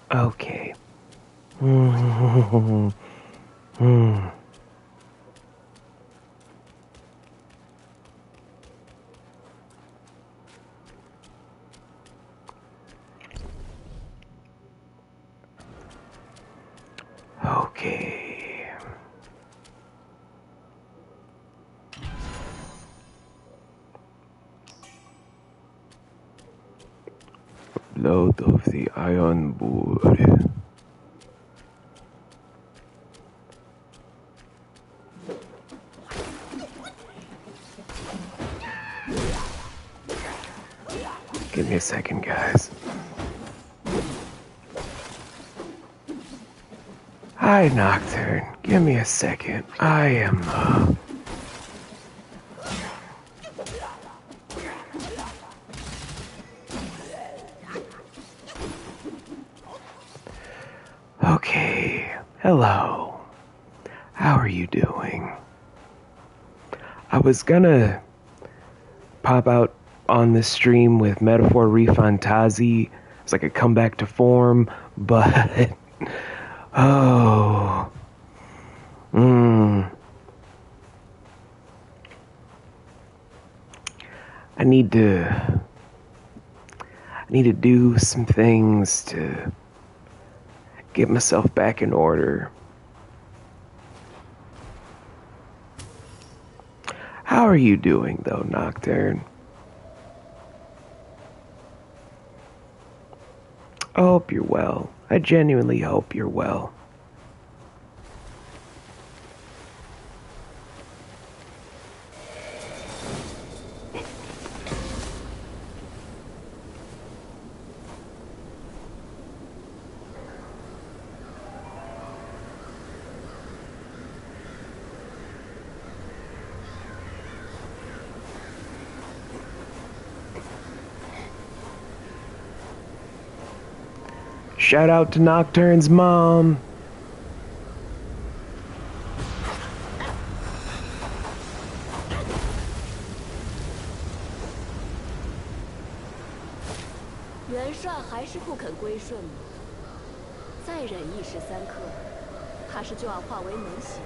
Okay. Hmm. Okay. Load of the iron board. Give me a second, guys. Hi, Nocturne. Give me a second. I am, Okay. Hello. How are you doing? I was gonna pop out on the stream with Metaphor Refantazi as like a comeback to form, but oh, mm, I need to do some things to get myself back in order. How are you doing though, Nocturne? I hope you're well. I genuinely hope you're well. Shout out to Nocturne's mom.元帅还是不肯归顺吗？再忍一时三刻，怕是就要化为脓血。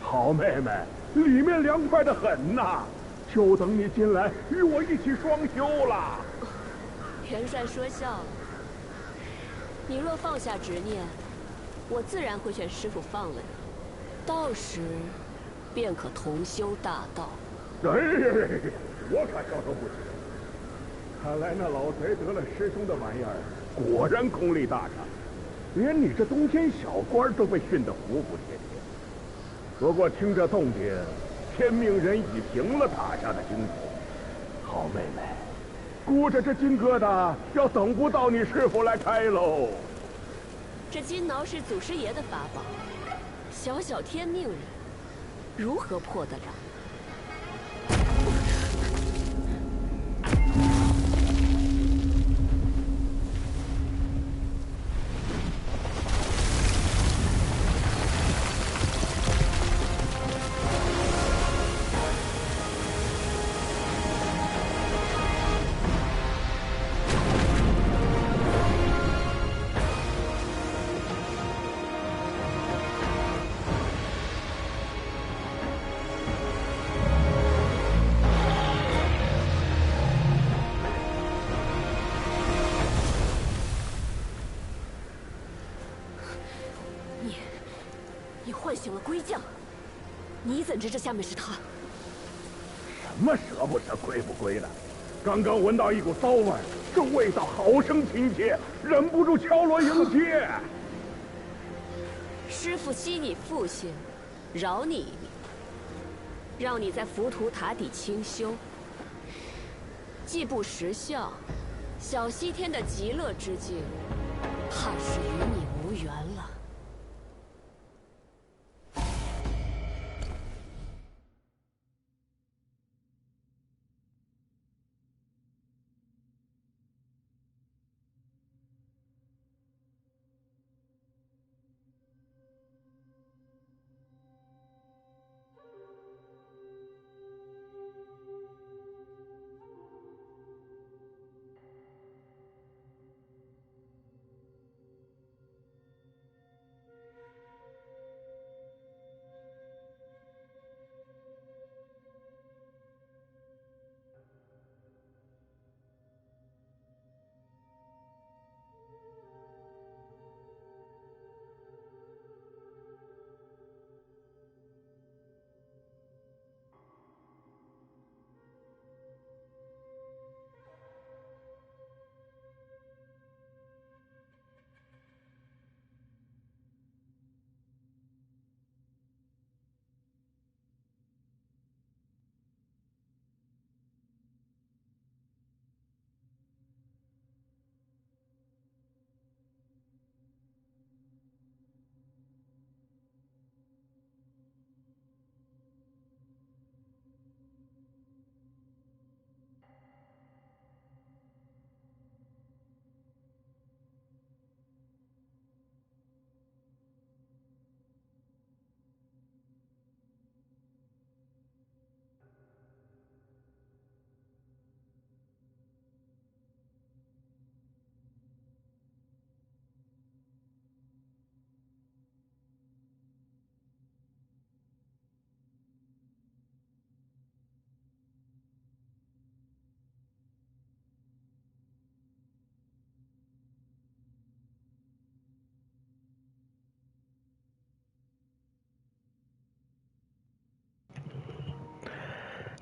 好妹妹，里面凉快得很呐，就等你进来与我一起双修了。元帅说笑了。你若放下执念，我自然会劝师傅放了你，到时便可同修大道。哎，我可消受不起。看来那老贼得了师兄的玩意儿，果然功力大涨，连你这冬天小官都被训得服服帖帖。不过听这动静，天命人已平了塔下的惊恐。好妹妹，估着这金疙瘩要等不到你师傅来开喽。这金挠是祖师爷的法宝，小小天命人，如何破得了？你唤醒了龟将，你怎知这下面是他？什么舍不得归不归的？刚刚闻到一股骚味，这味道好生亲切，忍不住敲锣迎接。师父惜你父亲，饶你一命，让你在浮屠塔底清修，既不识相，小西天的极乐之境，怕是与你无缘了。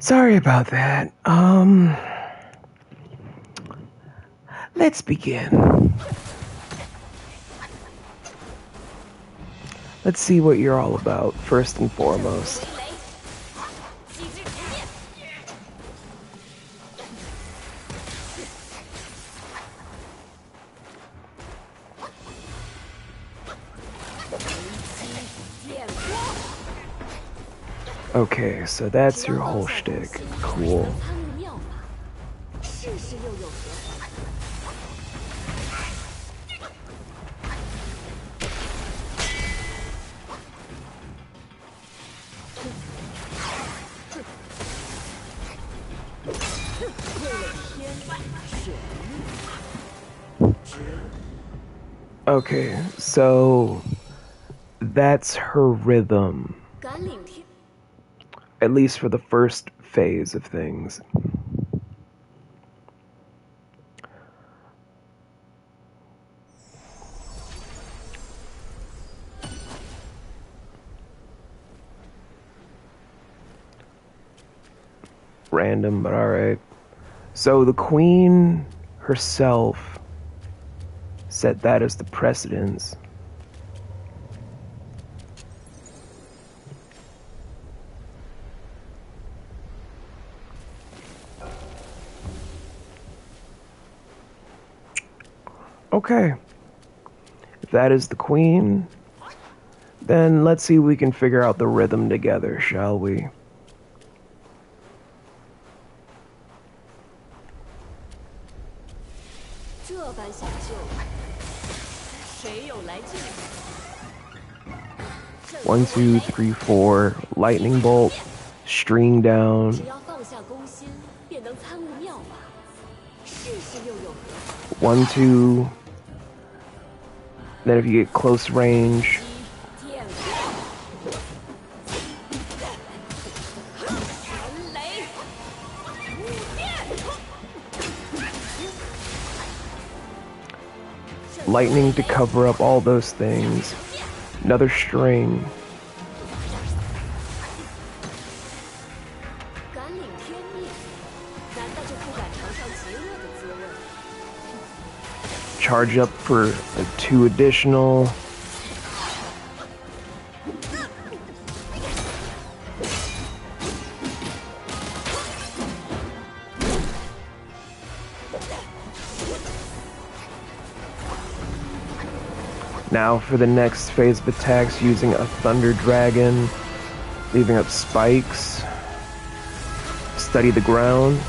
Sorry about that. Let's begin. Let's see what you're all about, first and foremost. Okay, so that's your whole shtick. Cool. Okay, so that's her rhythm. At least for the first phase of things. Random, but alright. So the queen herself set that as the precedence. Okay. If that is the queen, then let's see if we can figure out the rhythm together, shall we? One, two, three, four. Lightning bolt. String down. 1, 2. Then if you get close range. Lightning to cover up all those things. Another string. Charge up for 2 additional. Now for the next phase of attacks, using a Thunder Dragon, leaving up spikes, study the ground,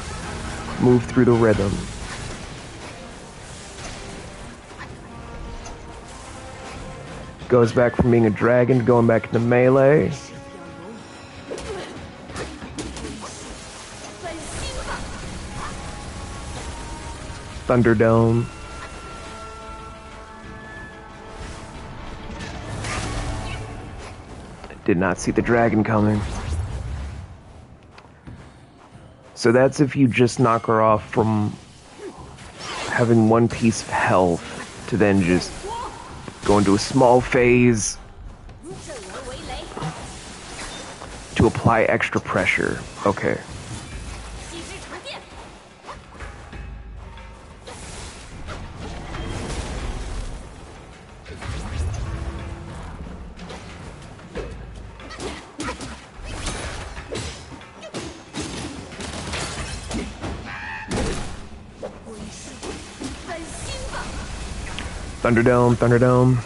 move through the rhythm. Goes back from being a dragon to going back into melee. Thunderdome. Did not see the dragon coming. So that's if you just knock her off from having 1 piece of health to then just go into a small phase to apply extra pressure. Okay. Thunderdome, Thunderdome.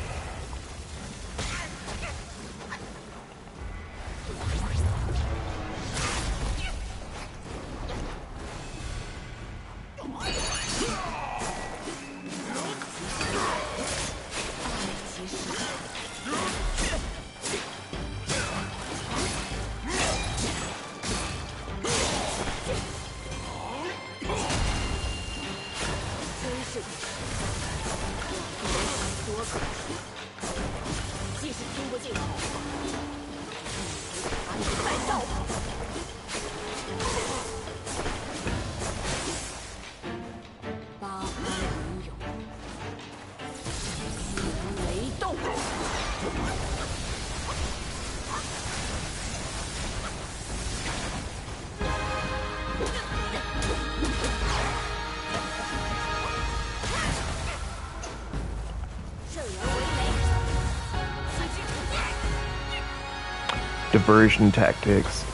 diversion tactics.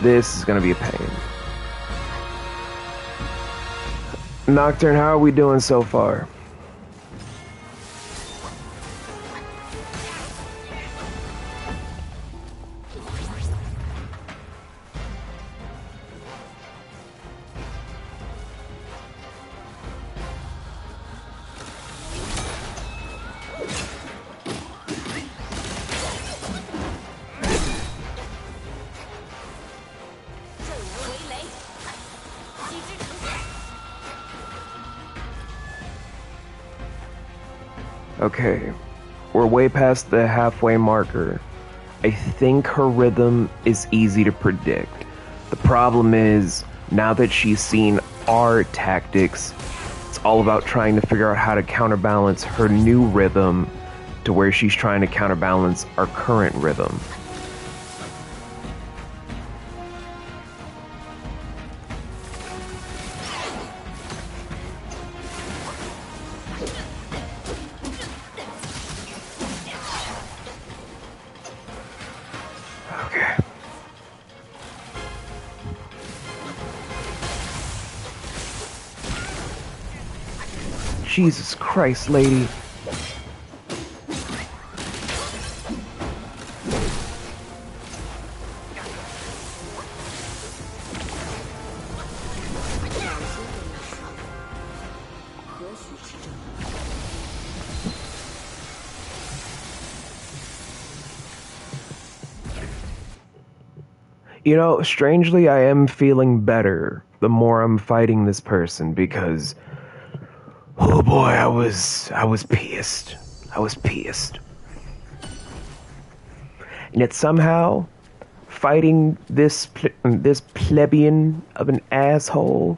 This is gonna be a pain. Nocturne, how are we doing so far? Okay, we're way past the halfway marker. I think her rhythm is easy to predict. The problem is, now that she's seen our tactics, it's all about trying to figure out how to counterbalance her new rhythm to where she's trying to counterbalance our current rhythm. Jesus Christ, lady. You know, strangely, I am feeling better the more I'm fighting this person because, oh boy, I was pissed. I was pissed. And yet somehow, fighting this plebeian of an asshole,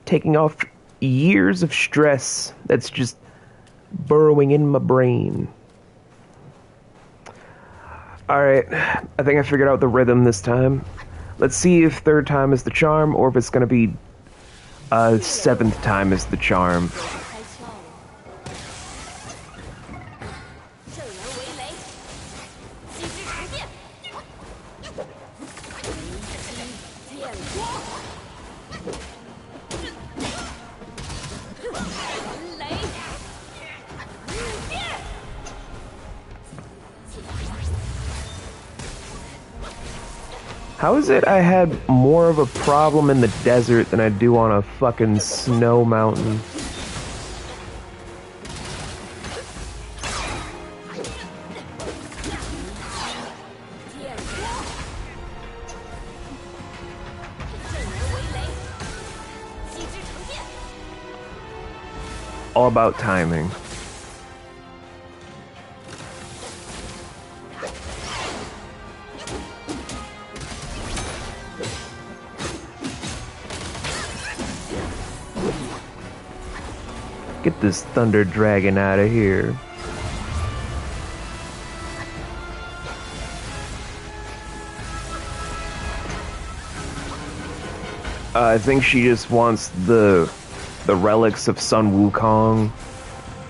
taking off years of stress that's just burrowing in my brain. Alright, I think I figured out the rhythm this time. Let's see if third time is the charm, or if it's gonna be seventh time is the charm. How is it I had more of a problem in the desert than I do on a fucking snow mountain? All about timing. Get this thunder dragon out of here. I think she just wants the relics of Sun Wukong,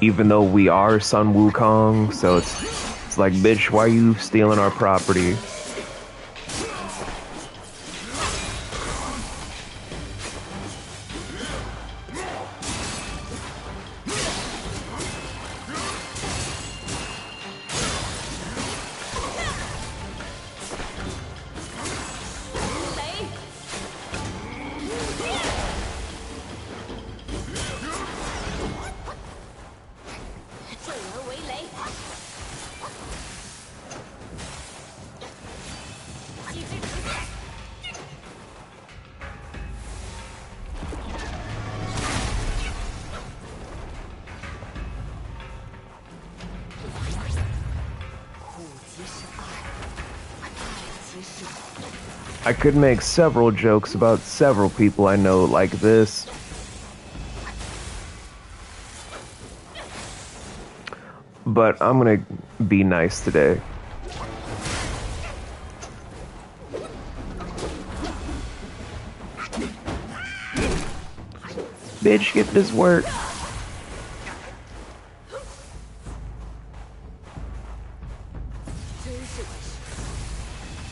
even though we are Sun Wukong, so it's like, bitch, why are you stealing our property? I could make several jokes about several people I know like this. But I'm gonna be nice today. Bitch, get this work.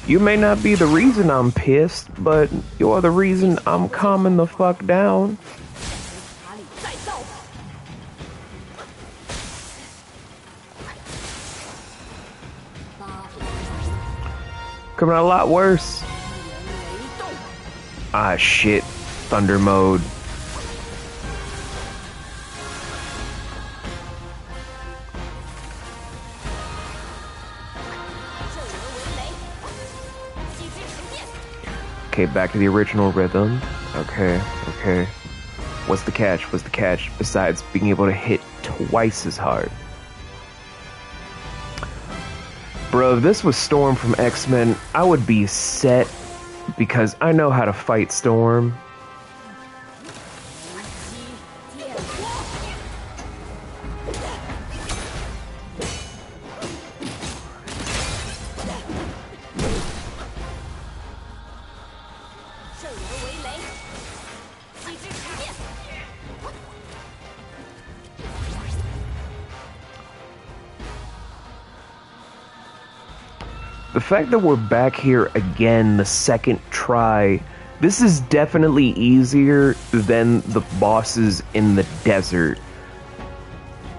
You may not be the reason I'm pissed, but you're the reason I'm calming the fuck down. Coming out a lot worse. Ah, shit. Thunder mode. Okay, back to the original rhythm. Okay, okay. What's the catch? What's the catch? Besides being able to hit twice as hard. Bro, if this was Storm from X-Men, I would be set because I know how to fight Storm. The fact that we're back here again the second try, this is definitely easier than the bosses in the desert.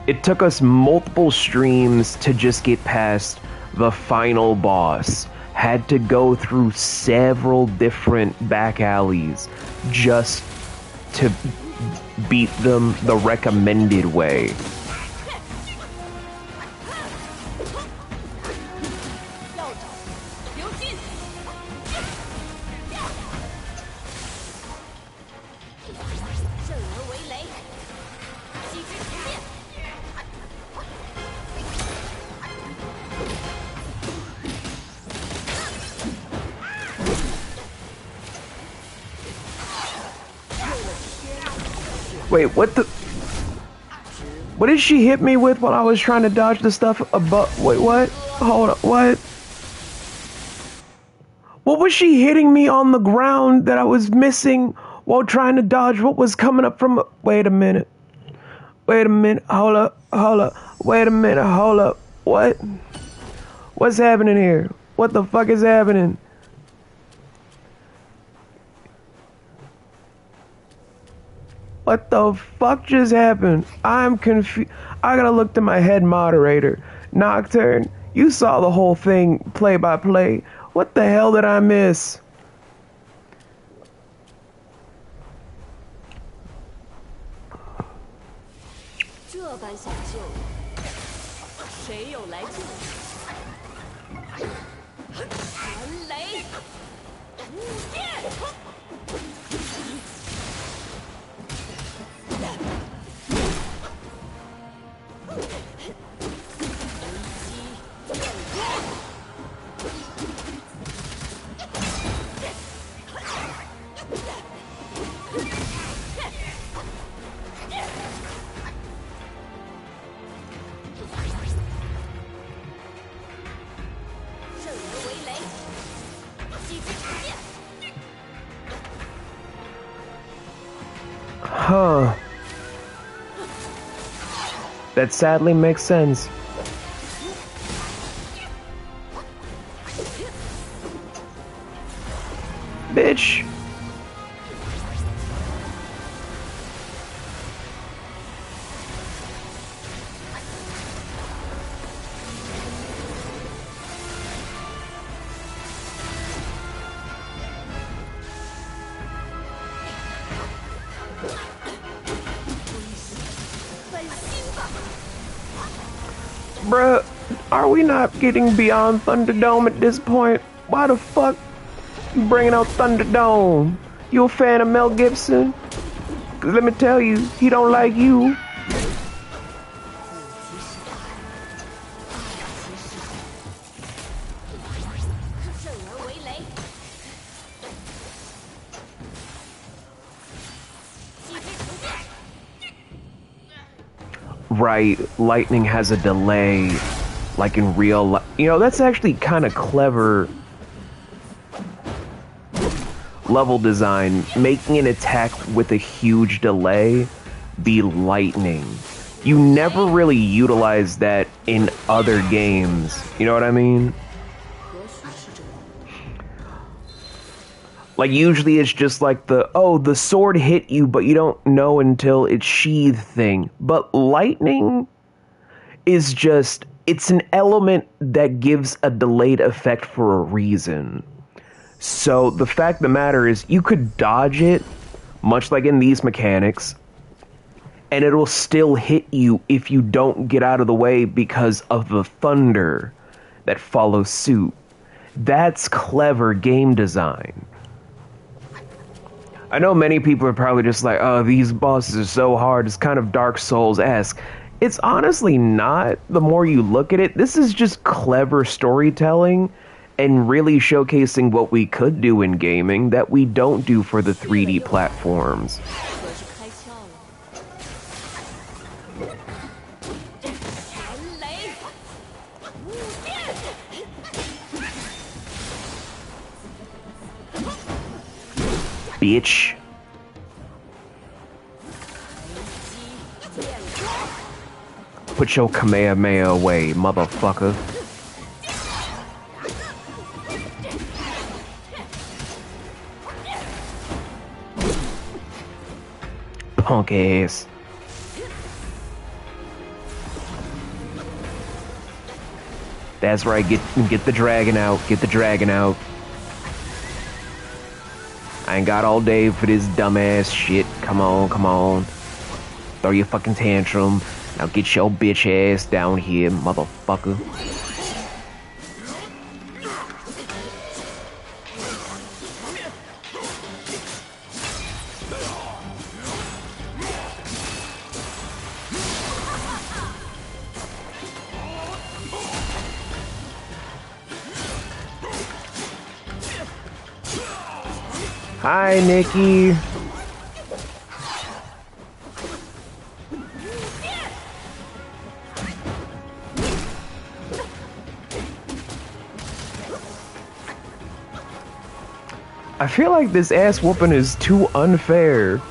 It took us multiple streams to just get past the final boss. Had to go through several different back alleys just to beat them the recommended way. Wait, what the? What did she hit me with while I was trying to dodge the stuff above? Wait, what? Hold up, what? What was she hitting me on the ground that I was missing while trying to dodge what was coming up from? Wait a minute. Wait a minute. Hold up. Hold up. Wait a minute. Hold up. What? What's happening here? What the fuck is happening? What the fuck just happened? I'm confused. I gotta look to my head moderator. Nocturne, you saw the whole thing play by play. What the hell did I miss? Huh. That sadly makes sense. Bitch. Bruh, are we not getting beyond Thunderdome at this point? Why the fuck you bringing out Thunderdome? You a fan of Mel Gibson? 'Cause let me tell you, he don't like you. Right, lightning has a delay, like in real life. You know, that's actually kind of clever level design, making an attack with a huge delay be lightning. You never really utilize that in other games. You know what I mean? Like, usually it's just like the sword hit you, but you don't know until it's sheathed thing. But lightning is just, it's an element that gives a delayed effect for a reason. So the fact of the matter is, you could dodge it, much like in these mechanics, and it'll still hit you if you don't get out of the way because of the thunder that follows suit. That's clever game design. I know many people are probably just like, oh, these bosses are so hard, it's kind of Dark Souls-esque. It's honestly not. The more you look at it, this is just clever storytelling and really showcasing what we could do in gaming that we don't do for the 3D platforms. Bitch. Put your Kamehameha away, motherfucker. Punk ass. That's right, get the dragon out, get the dragon out. I ain't got all day for this dumbass shit. Come on, come on. Throw your fucking tantrum. Now get your bitch ass down here, motherfucker. Hi, Nikki. I feel like this ass whooping is too unfair.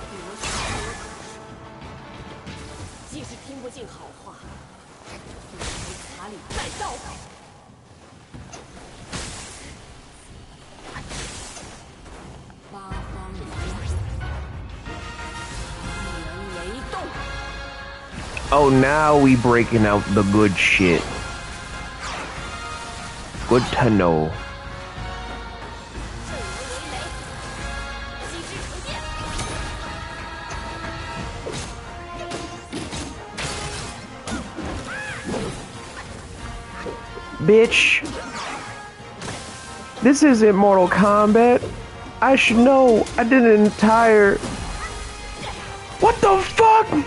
Oh, now we breaking out the good shit. Good to know. Bitch. This isn't Mortal Kombat. I should know. I did an entire... What the fuck?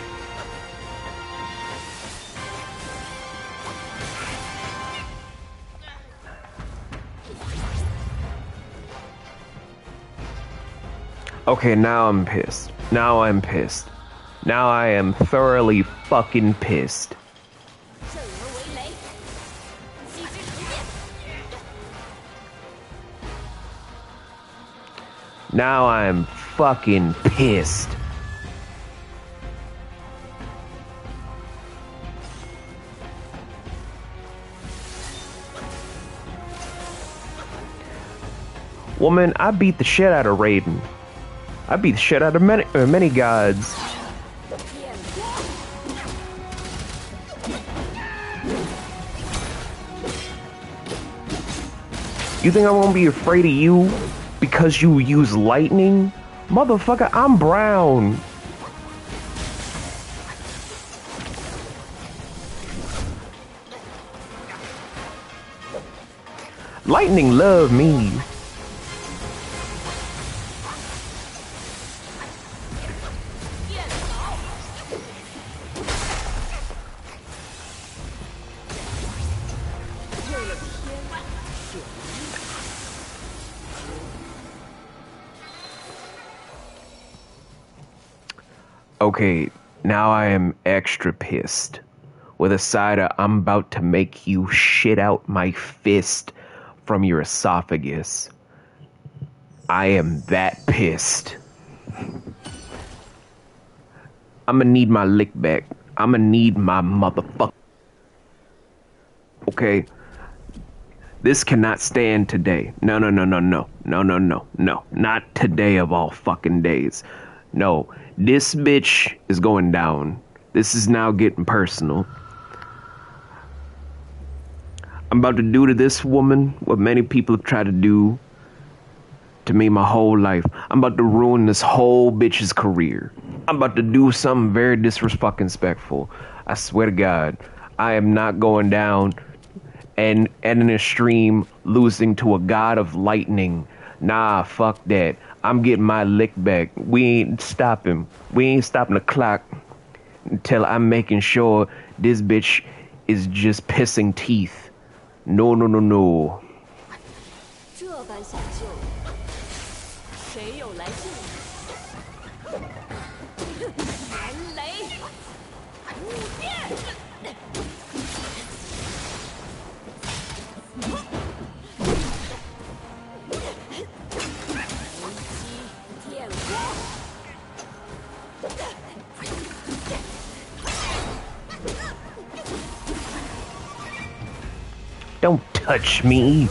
Okay, now I'm pissed. Now I'm pissed. Now I am thoroughly fucking pissed. Now I'm fucking pissed. Woman, I beat the shit out of Raiden. I beat the shit out of many gods. You think I won't be afraid of you because you use lightning? Motherfucker, I'm brown. Lightning love me. Okay, now I am extra pissed. With a side of I'm about to make you shit out my fist from your esophagus. I am that pissed. I'ma need my lick back. I'ma need my motherfucker. Okay. This cannot stand today. No, no, no, no, no. No, no, no, no. Not today of all fucking days. No, this bitch is going down. This is now getting personal. I'm about to do to this woman what many people have tried to do to me my whole life. I'm about to ruin this whole bitch's career. I'm about to do something very disrespectful. I swear to God, I am not going down and ending a stream losing to a god of lightning. Nah, fuck that. I'm getting my lick back. We ain't stopping. We ain't stopping the clock until I'm making sure this bitch is just pissing teeth. No, no, no, no. 这般想救我，谁有来救你？元雷，无变。电光。 Don't touch me.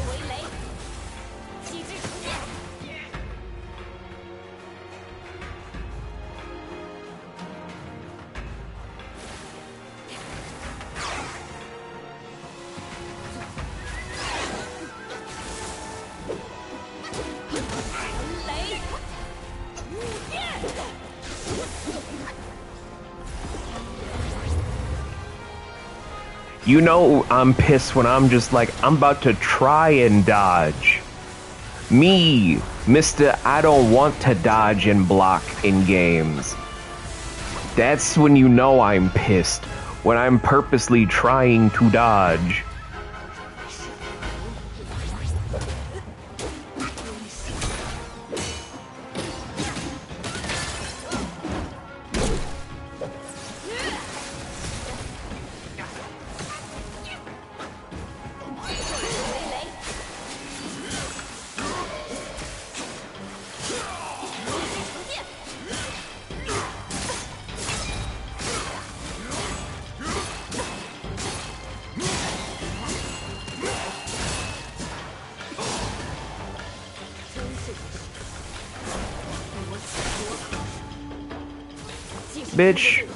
You know I'm pissed when I'm just like, I'm about to try and dodge. Me, Mr. I don't want to dodge and block in games. That's when you know I'm pissed. When I'm purposely trying to dodge. Bitch.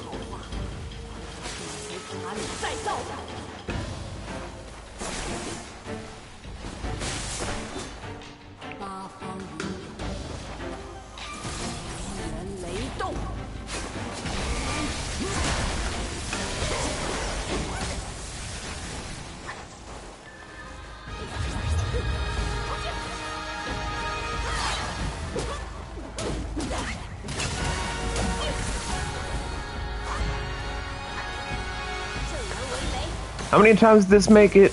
How many times did this make it?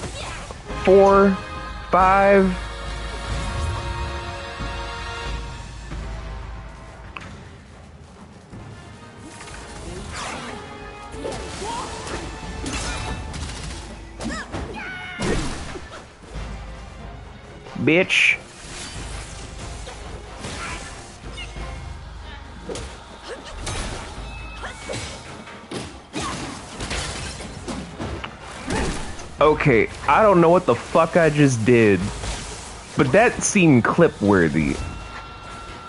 4, 5. Bitch. Okay, I don't know what the fuck I just did, but that seemed clip-worthy.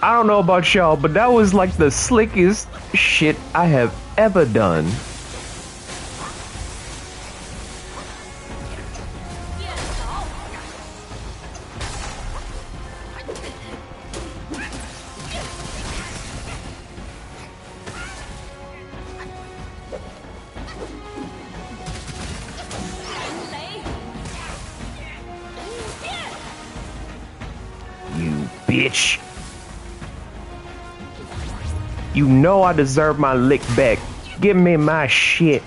I don't know about y'all, but that was like the slickest shit I have ever done. You bitch. You know I deserve my lick back. Give me my shit.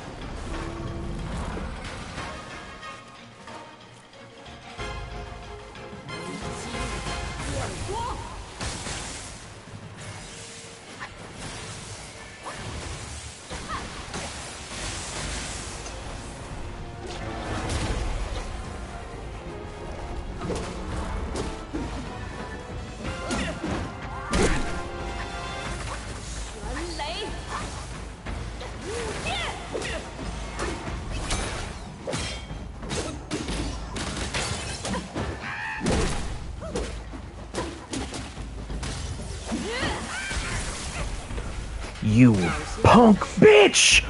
You punk bitch!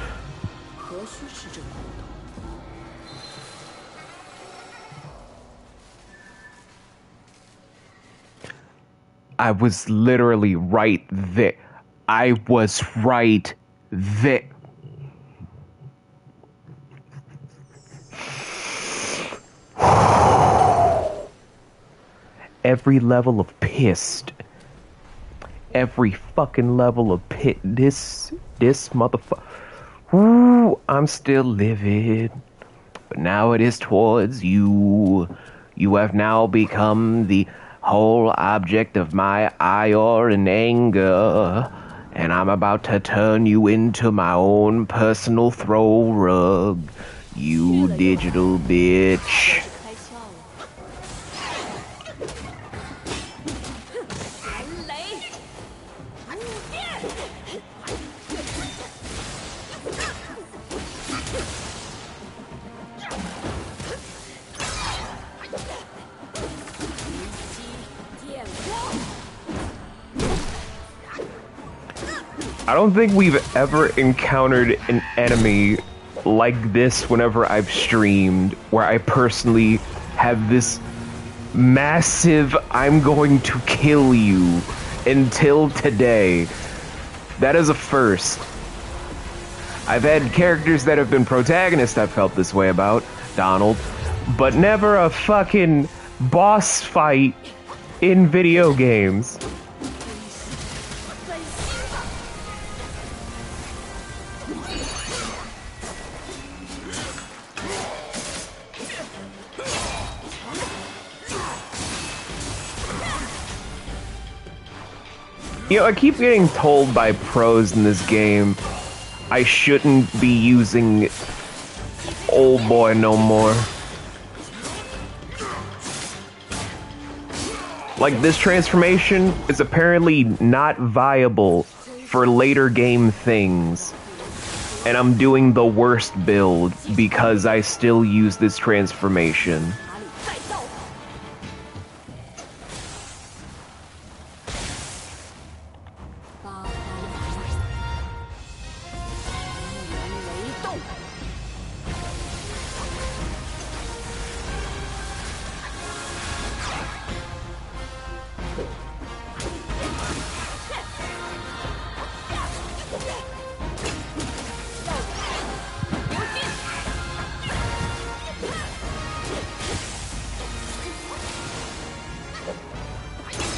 何须吃这苦头？ I was literally right there. I was right there. Every level of pissed. Every fucking level of pit. This motherfucker. Ooh, I'm still livid. But now it is towards you. You have now become the whole object of my ire and anger. And I'm about to turn you into my own personal throw rug. You digital bitch. 开窍了。寒雷，无电。 I don't think we've ever encountered an enemy like this whenever I've streamed, where I personally have this massive I'm going to kill you until today. That is a first. I've had characters that have been protagonists I've felt this way about, Donald, but never a fucking boss fight in video games. You know, I keep getting told by pros in this game I shouldn't be using old boy no more. Like, this transformation is apparently not viable for later game things. And I'm doing the worst build because I still use this transformation.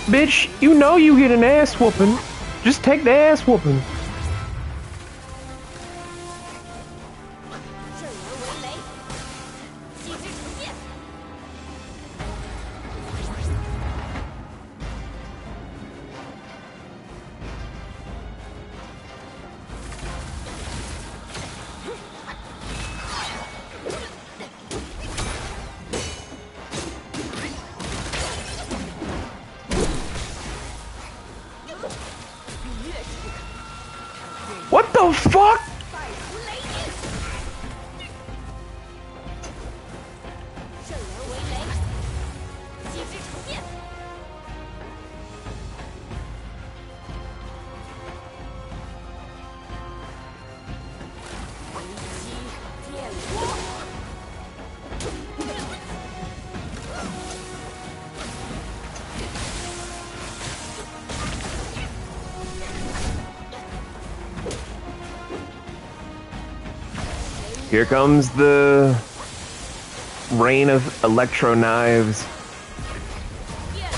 Bitch, you know you get an ass whooping. Just take the ass whooping. What the fuck? Here comes the rain of electro knives.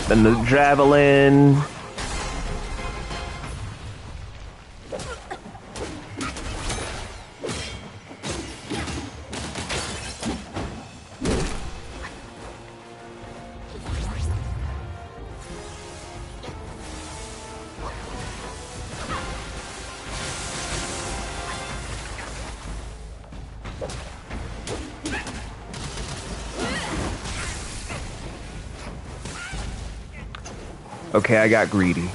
Then the javelin. Okay, I got greedy.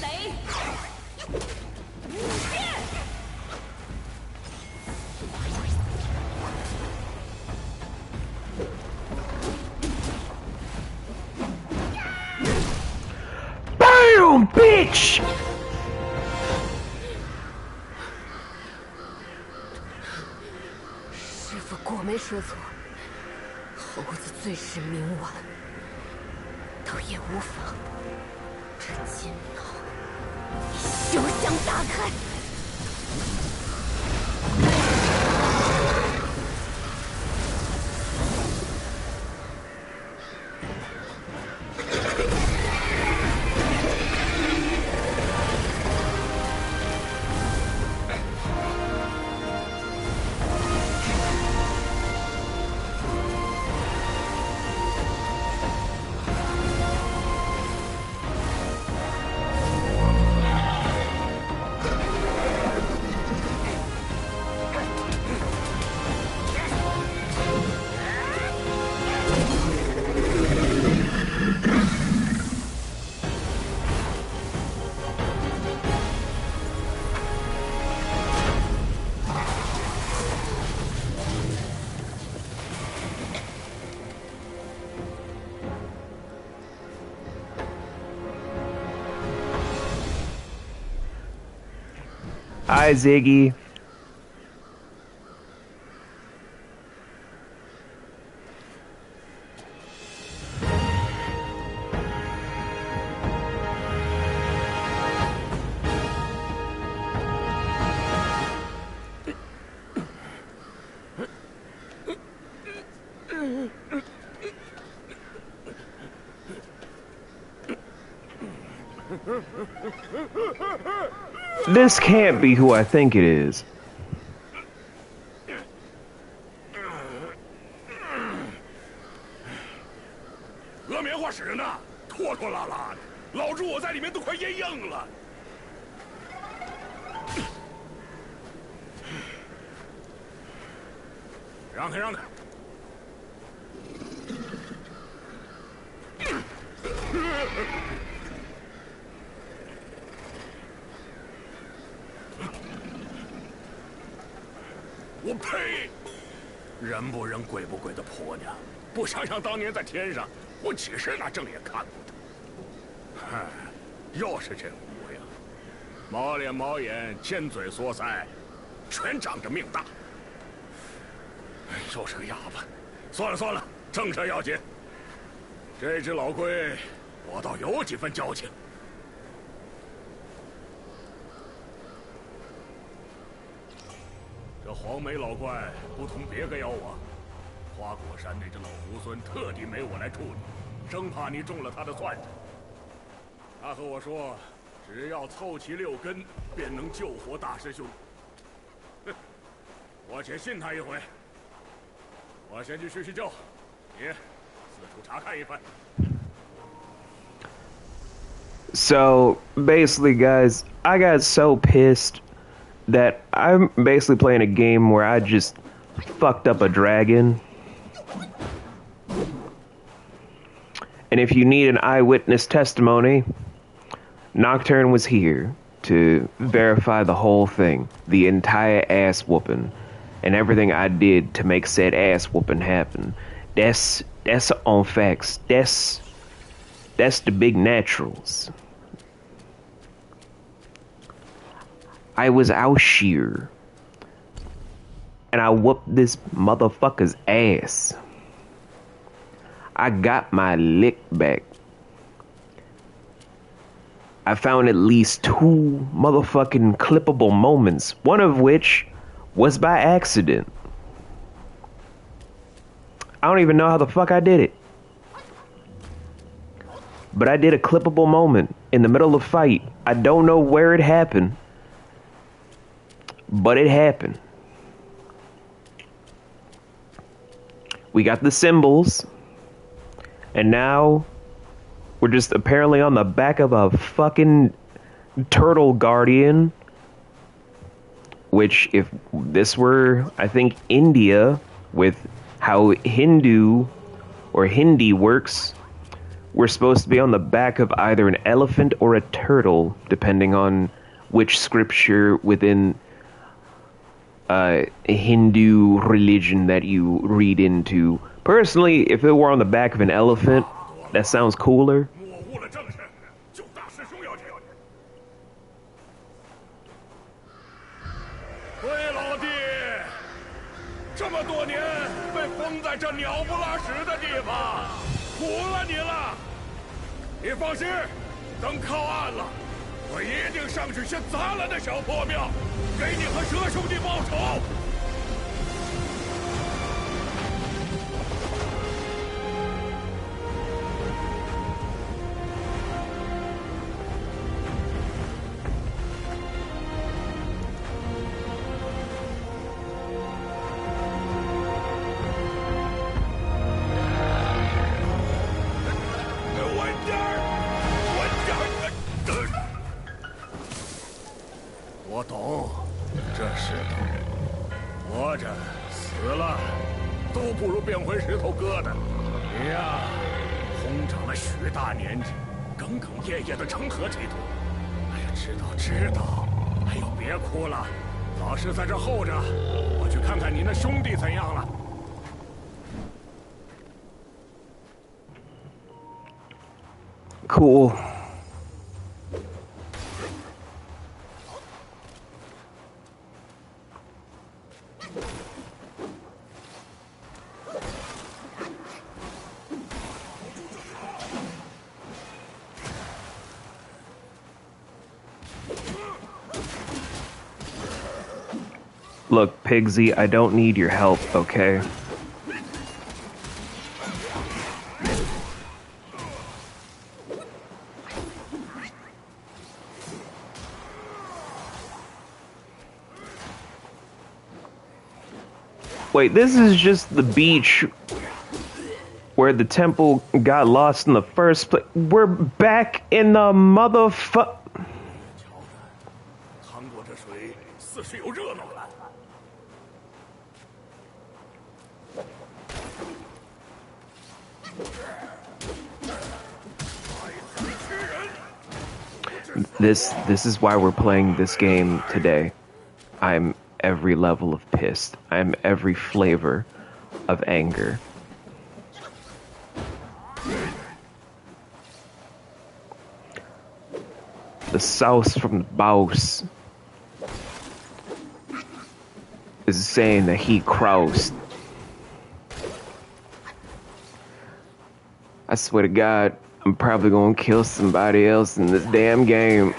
雷，无限。Bam, bitch! 师傅果没说错，猴子最是冥顽，倒也无妨。这金脑休想打开！Hi, Ziggy. This can't be who I think it is. 俄棉花使人呐，拖拖拉拉的，老朱我在里面都快咽硬了。让开，让开！我呸！人不人鬼不鬼的婆娘，不想想当年在天上，我几时拿正眼看过她？嗨，又是这模样，毛脸毛眼，尖嘴缩腮，全仗着命大。又是个哑巴。算了算了，正事要紧。这只老龟，我倒有几分交情。 这黄眉老怪不同别个妖王，花果山那只老猢狲特地没我来处理，生怕你中了他的算计。他和我说，只要凑齐6根，便能救活大师兄。哼，我且信他一回。我先去叙叙旧，你四处查看一番。 So basically, guys, I got so pissed that I'm basically playing a game where I just fucked up a dragon. And if you need an eyewitness testimony, Nocturne was here to verify the whole thing, the entire ass whooping, and everything I did to make said ass whooping happen. That's on facts. That's the big naturals. I was out here, and I whooped this motherfucker's ass. I got my lick back. I found at least 2 motherfucking clippable moments, one of which was by accident. I don't even know how the fuck I did it. But I did a clippable moment in the middle of a fight. I don't know where it happened. But it happened. We got the symbols. And now we're just apparently on the back of a fucking turtle guardian. Which, if this were, I think, India, with how Hindu or Hindi works, we're supposed to be on the back of either an elephant or a turtle, depending on which scripture within a Hindu religion that you read into. Personally, if it were on the back of an elephant, that sounds cooler. 模糊了正事，就大师兄要紧。回老弟，这么多年被封在这鸟不拉屎的地方，苦了你了。你放心，等靠岸了，我一定上去先砸了那小破庙，给你和蛇兄弟报仇。 我懂，这石头活着死了，都不如变回石头疙瘩。你呀，空长了许大年纪，耿耿夜夜的成何体统？哎呀，知道。哎呦，别哭了，老师在这候着，我去看看你那兄弟怎样了。 Cool. Look, Pigsy, I don't need your help, okay? Wait, this is just the beach where the temple got lost in the first place. We're back in the motherfuck. 趟过这水，似是有热闹了。 This is why we're playing this game today. I'm every level of pissed. I'm every flavor of anger. The sauce from the boss is saying that he crossed. I swear to God, I'm probably gonna kill somebody else in this damn game.36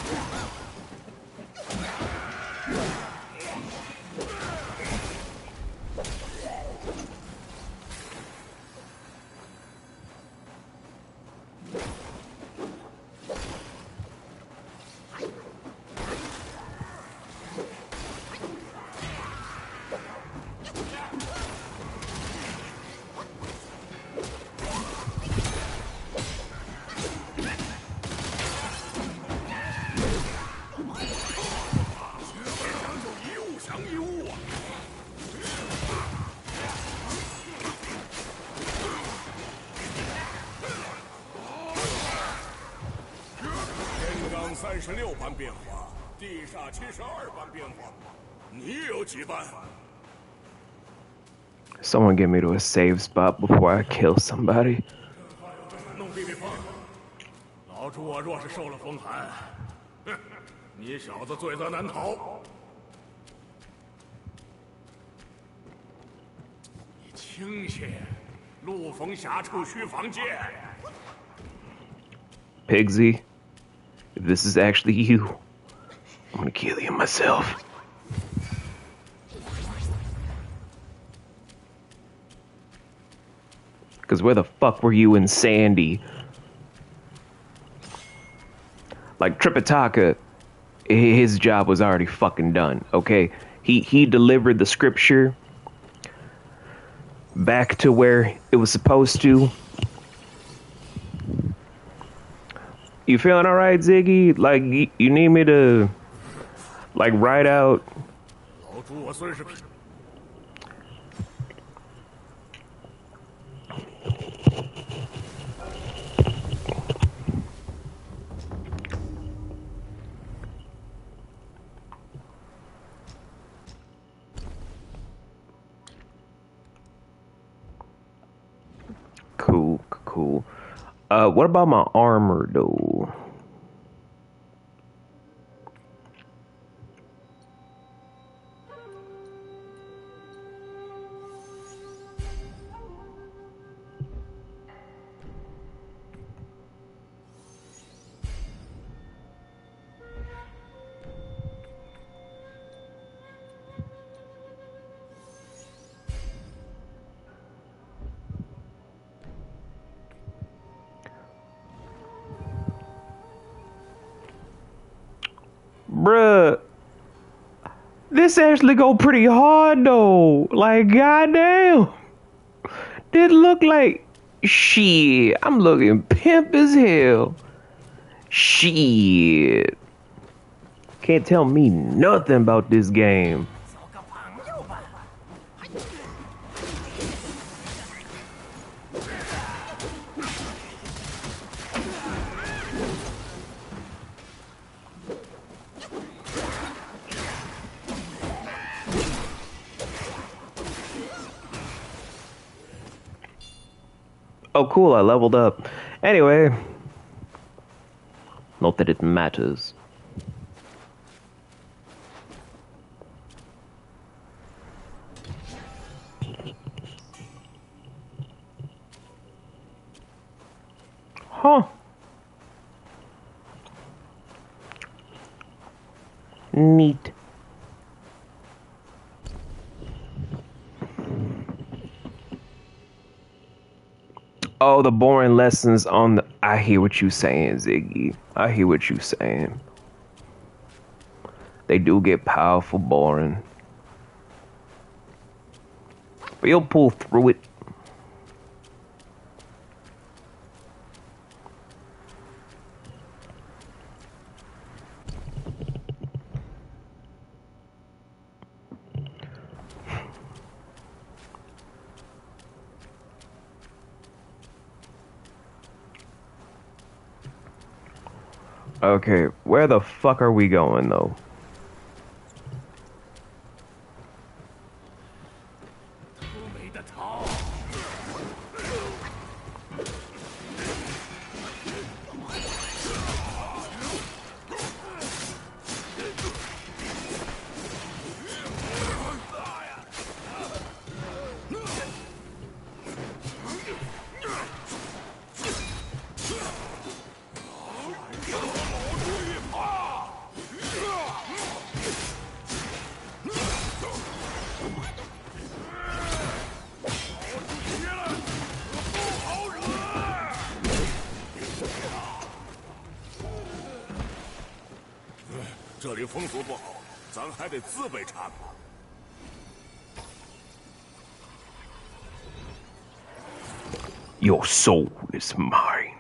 般变化，地煞72般变化，你有几般？ Someone get me to a save spot before I kill somebody. 弄避避风，老朱我若是受了风寒，哼，你小子罪责难逃。你轻些，路逢狭处须防剑。 Pigsy, if this is actually you, I'm gonna kill you myself. Cause where the fuck were you in Sandy? Like Tripitaka, his job was already fucking done, okay? He delivered the scripture back to where it was supposed to. You feeling alright, Ziggy? Like, you need me to, like, write out... cool. What about my armor though? Bruh, this actually go pretty hard though. Like, goddamn. This look like shit. I'm looking pimp as hell. Shit. Can't tell me nothing about this game. Oh, cool, I leveled up. Anyway, not that it matters. Huh. Neat. Oh, the boring lessons on the... I hear what you saying, Ziggy. I hear what you saying. They do get powerful boring. But you'll pull through it. Okay, where the fuck are we going, though?这里风俗不好，咱还得自备茶馆。Your soul is mine.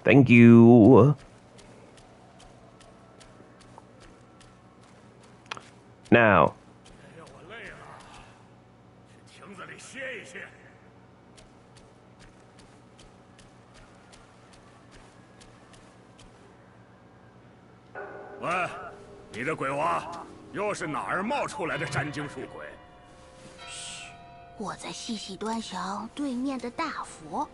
Thank you. Now. 哎呀，我累了，去亭子里歇一歇。 喂，你这鬼娃，又是哪儿冒出来的山精树鬼？嘘，我在细细端详对面的大佛，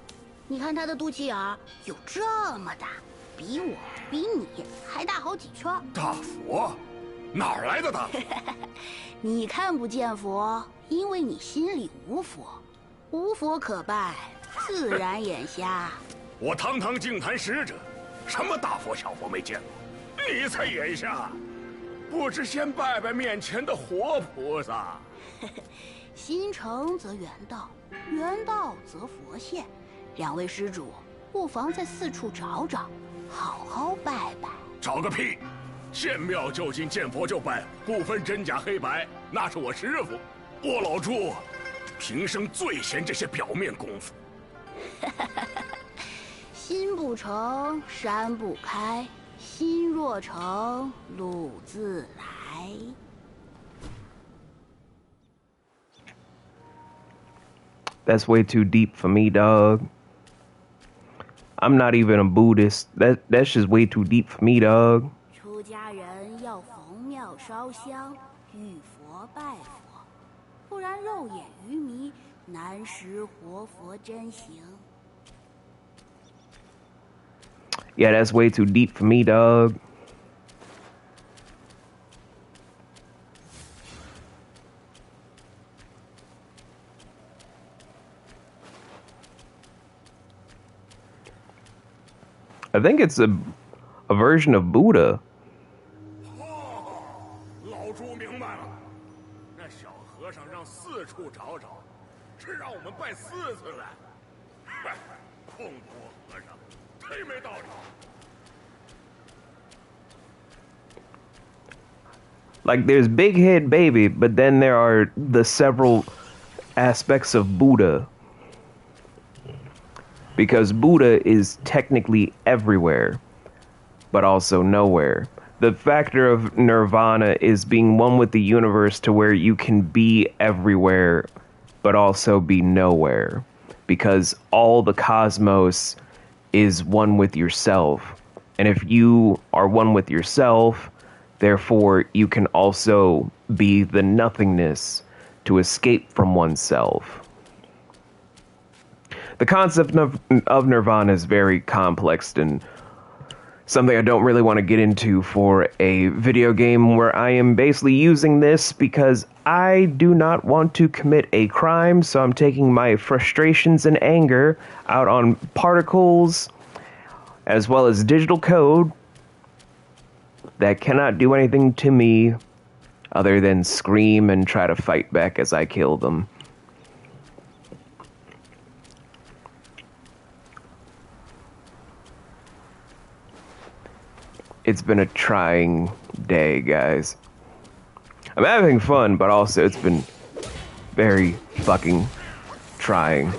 你看他的肚脐眼儿有这么大，比我比你还大好几圈。大佛？哪儿来的大佛？你看不见佛，因为你心里无佛，无佛可拜，自然眼瞎。我堂堂净坛使者，什么大佛小佛没见过？ 你才眼瞎，不知先拜拜面前的活菩萨。心诚则圆道，圆道则佛现。两位施主，不妨在四处找找，好好拜拜。找个屁！见庙就进，见佛就拜，不分真假黑白，那是我师傅。我老朱，平生最嫌这些表面功夫。心不诚，山不开。 心若诚，路自来。That's way too deep for me, dog. I'm not even a Buddhist. That's just way too deep for me, dog. 出家人要逢庙烧香，遇佛拜佛，不然肉眼愚迷，南石活佛真形。 Yeah, that's way too deep for me, dog. I think it's a version of Buddha. 老朱明白了，那小和尚让四处找找，是让我们拜四次来。嗨，空国和尚，忒没道理。 Like, there's Big Head Baby, but then there are the several aspects of Buddha. Because Buddha is technically everywhere, but also nowhere. The factor of nirvana is being one with the universe to where you can be everywhere, but also be nowhere. Because all the cosmos is one with yourself. And if you are one with yourself, therefore, you can also be the nothingness to escape from oneself. The concept of nirvana is very complex and something I don't really want to get into for a video game where I am basically using this because I do not want to commit a crime, so I'm taking my frustrations and anger out on particles as well as digital code that cannot do anything to me other than scream and try to fight back as I kill them. It's been a trying day, guys. I'm having fun, but also it's been very fucking trying.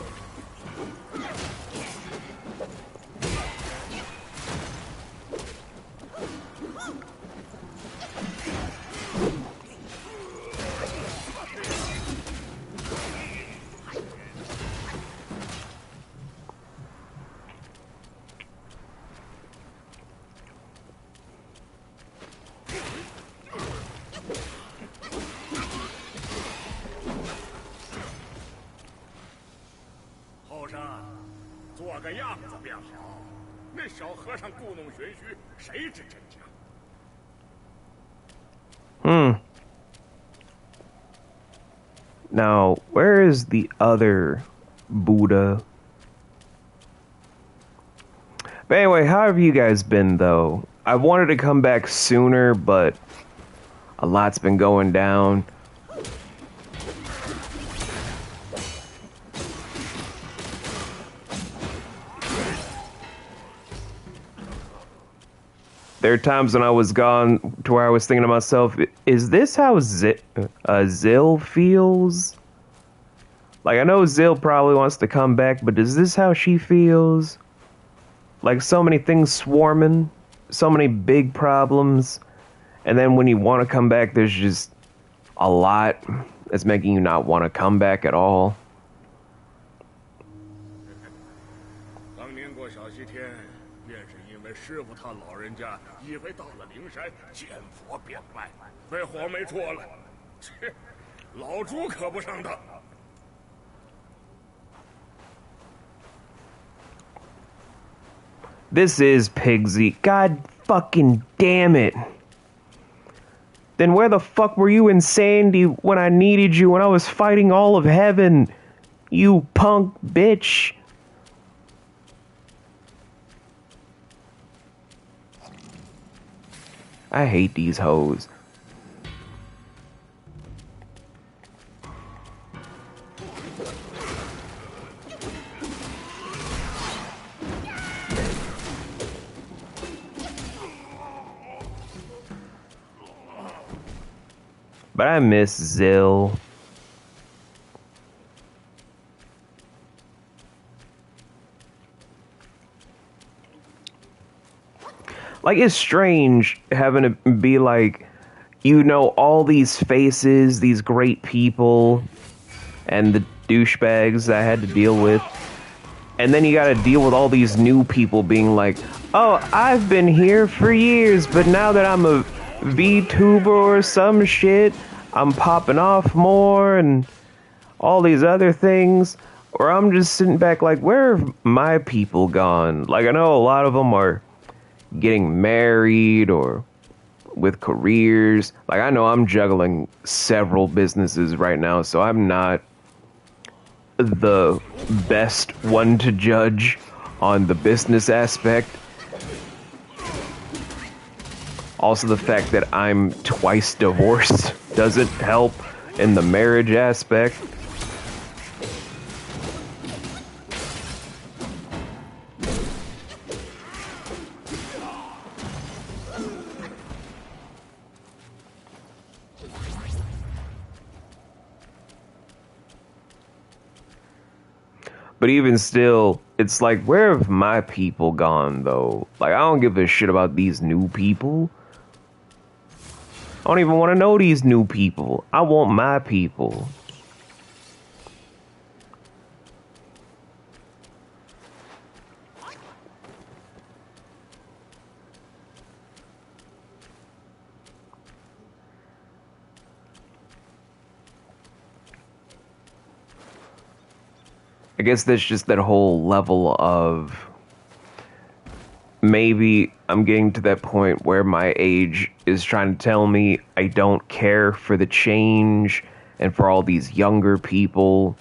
Now, where is the other Buddha? But anyway, how have you guys been, though? I wanted to come back sooner, but a lot's been going down. There are times when I was gone to where I was thinking to myself, is this how Zill feels? Like, I know Zill probably wants to come back, but is this how she feels? Like, so many things swarming, so many big problems, and then when you want to come back, there's just a lot that's making you not want to come back at all. This is Pigsy. God fucking damn it. Then where the fuck were you and Sandy when I needed you when I was fighting all of heaven? You punk bitch. I hate these hoes. But I miss Zill. Like, it's strange having to be like, you know, all these faces, these great people, and the douchebags that I had to deal with. And then you gotta deal with all these new people being like, oh, I've been here for years, but now that I'm a VTuber or some shit, I'm popping off more, and all these other things, or I'm just sitting back like, where have my people gone? Like, I know a lot of them are getting married or with careers. Like, I know I'm juggling several businesses right now, so I'm not the best one to judge on the business aspect. Also, the fact that I'm twice divorced doesn't help in the marriage aspect. But even still, it's like, where have my people gone, though? Like, I don't give a shit about these new people. I don't even want to know these new people. I want my people. I guess that's just that whole level of maybe I'm getting to that point where my age is trying to tell me I don't care for the change and for all these younger people.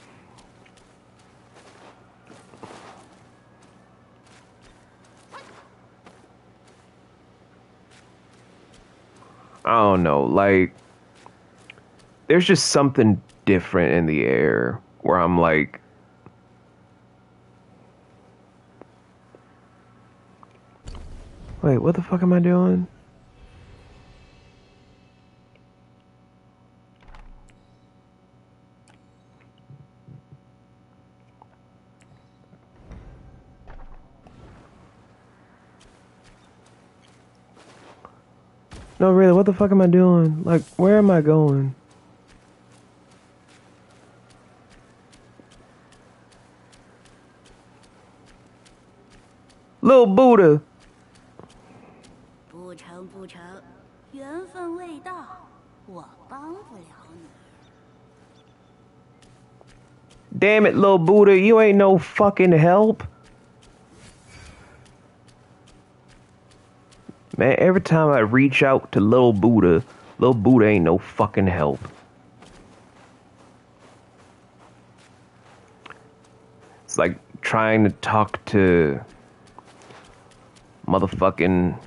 I don't know, like, there's just something different in the air where I'm like, wait, what the fuck am I doing? No, really, what the fuck am I doing? Like, where am I going? Little Buddha. 不成不成，缘分未到，我帮不了你。 Damn it, little Buddha, you ain't no fucking help. Man, every time I reach out to little Buddha ain't no fucking help. It's like trying to talk to motherfucking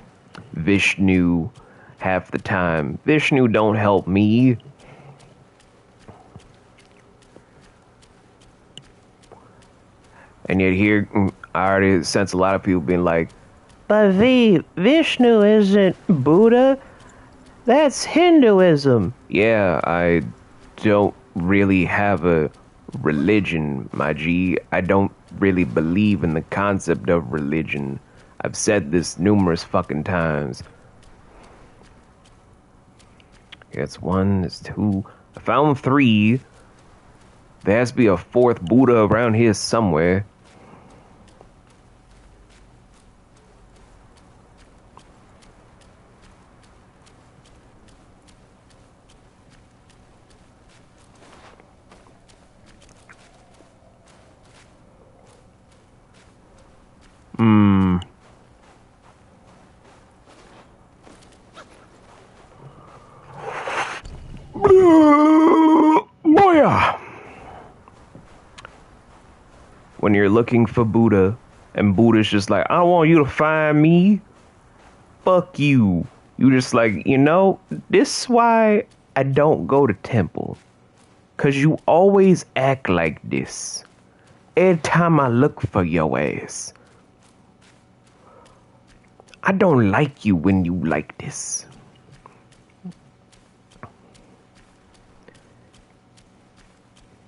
Vishnu half the time. Vishnu don't help me. And yet here, I already sense a lot of people being like, but Vishnu isn't Buddha. That's Hinduism. Yeah, I don't really have a religion, my G. I don't really believe in the concept of religion. I've said this numerous fucking times. That's one, that's two. I found three. There has to be a fourth Buddha around here somewhere. Booyah! When you're looking for Buddha, and Buddha's just like, I don't want you to find me. Fuck you. You just like, you know, this is why I don't go to temple. 'Cause you always act like this. Every time I look for your ass. I don't like you when you like this.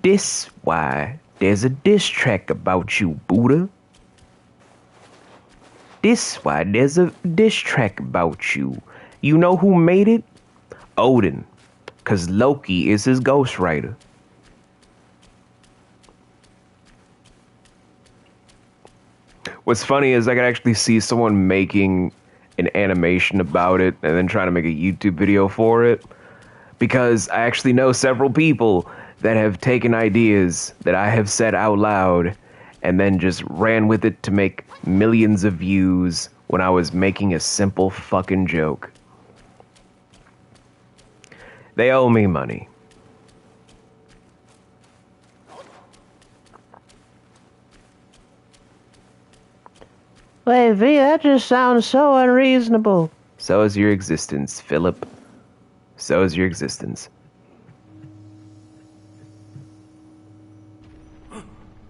This why there's a diss track about you, Buddha. This why there's a diss track about you. You know who made it? Odin. 'Cause Loki is his ghostwriter. What's funny is I could actually see someone making an animation about it and then trying to make a YouTube video for it. Because I actually know several people that have taken ideas that I have said out loud and then just ran with it to make millions of views when I was making a simple fucking joke. They owe me money. Wait, V, that just sounds so unreasonable. So is your existence, Philip. So is your existence.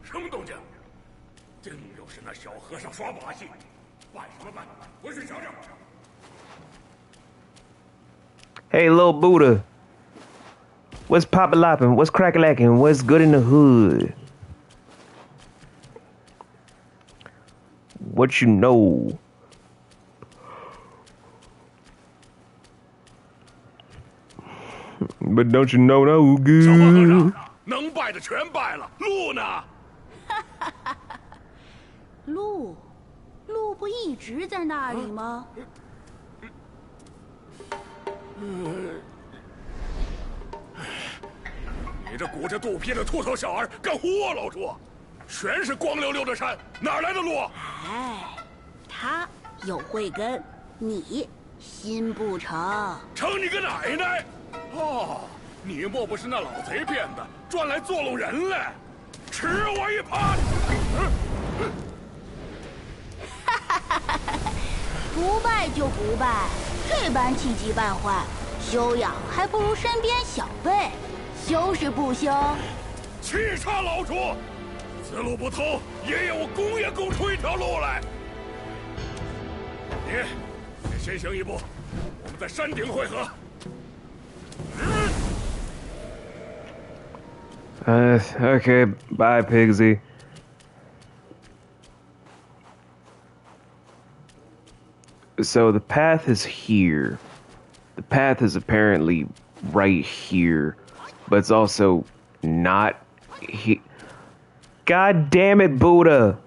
什么动静？定又是那小和尚耍把戏，办什么办？回去瞧瞧。Hey, little Buddha. What's poppin'-loppin'? What's crack-a-lackin'? What's good in the hood? What you know? But don't you know no 小花和尚 good? 能拜的全拜了，路呢？鹿不一直在那里吗？你这鼓着肚皮的秃头小儿，敢唬我老朱？全是光溜溜的山，哪来的路？哎，他有慧根，你心不成。成你个奶奶！哦，你莫不是那老贼变的，专来作弄人来？吃我一耙！不拜就不拜，这般气急败坏，修养还不如身边小辈。修是不修？气叉老朱！此路不通，爷爷我攻也攻出一条路来。你先行一步，我们在山顶会合。Okay, bye, Pigsy. So the path is here. The path is apparently right here, but it's also not here. God damn it, Buddha!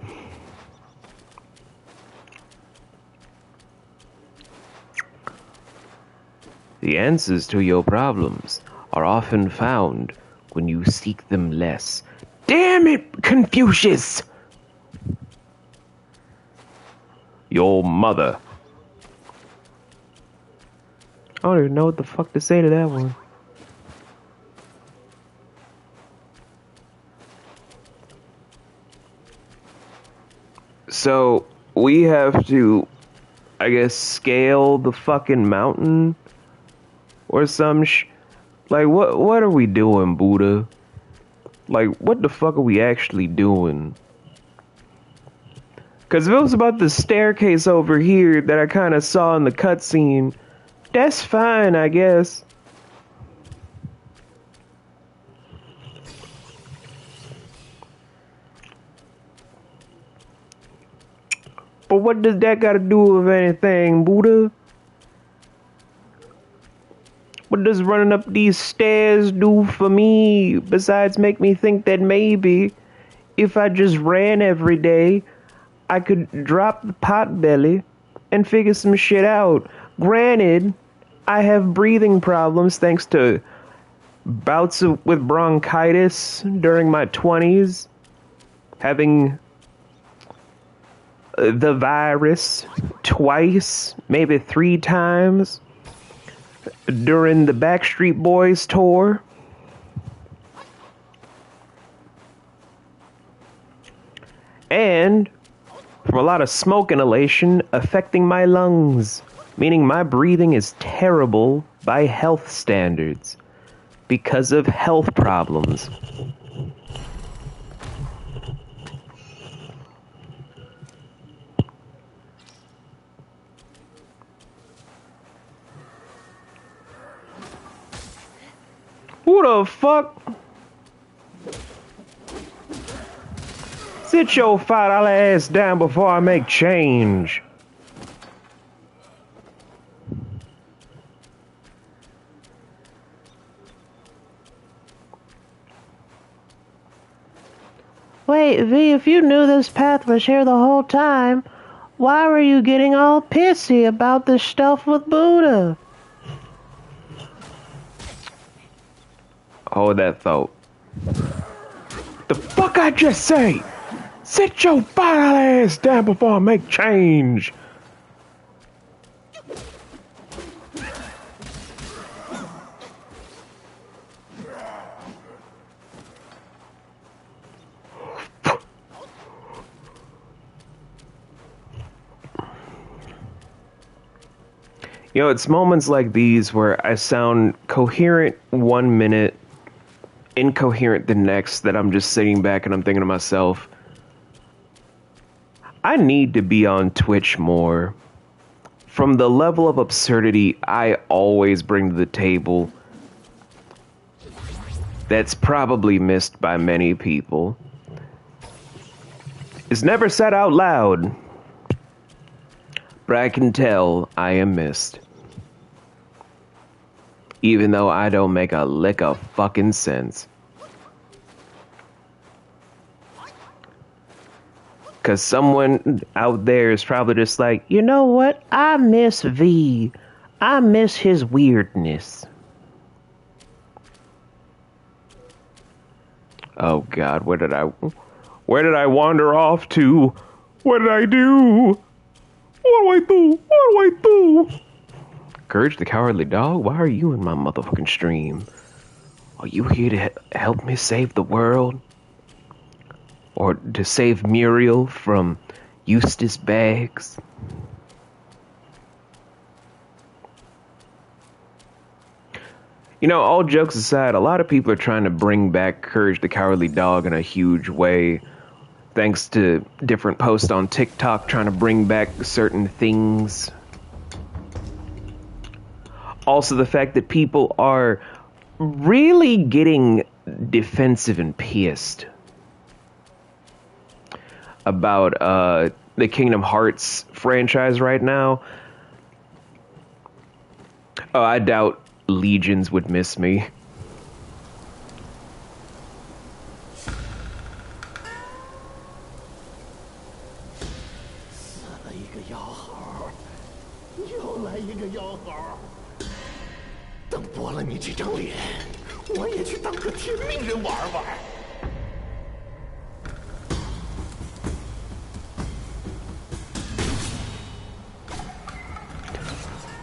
The answers to your problems are often found when you seek them less. Damn it, Confucius! Your mother. I don't even know what the fuck to say to that one. So, we have to, I guess, scale the fucking mountain? Or some like, what are we doing, Buddha? Like, what the fuck are we actually doing? Because if it was about the staircase over here that I kind of saw in the cutscene, that's fine, I guess. But what does that got to do with anything, Buddha? What does running up these stairs do for me, besides make me think that maybe, if I just ran every day, I could drop the pot belly and figure some shit out? Granted, I have breathing problems thanks to bouts with bronchitis during my 20s, having the virus twice, maybe 3 times, during the Backstreet Boys tour. And from a lot of smoke inhalation affecting my lungs, meaning my breathing is terrible by health standards because of health problems. Who the fuck? Sit your $5 ass down before I make change. Wait, V, if you knew this path was here the whole time, why were you getting all pissy about this stuff with Buddha? Hold that thought. The fuck I just say? Sit your fat ass down before I make change. You know, it's moments like these where I sound coherent 1 minute, incoherent the next, that I'm just sitting back and I'm thinking to myself, I need to be on Twitch more. From the level of absurdity I always bring to the table, that's probably missed by many people. It's never said out loud, but I can tell I am missed. Even though I don't make a lick of fucking sense. Cause someone out there is probably just like, You know what? I miss V. I miss his weirdness. oh God, where did I wander off to? What did I do? What do I do? Courage the Cowardly Dog, why are you in my motherfucking stream? Are you here to help me save the world? Or to save Muriel from Eustace Baggs? You know, all jokes aside, a lot of people are trying to bring back Courage the Cowardly Dog in a huge way. Thanks to different posts on TikTok trying to bring back certain things. Also, the fact that people are really getting defensive and pissed about the Kingdom Hearts franchise right now. Oh, I doubt legions would miss me.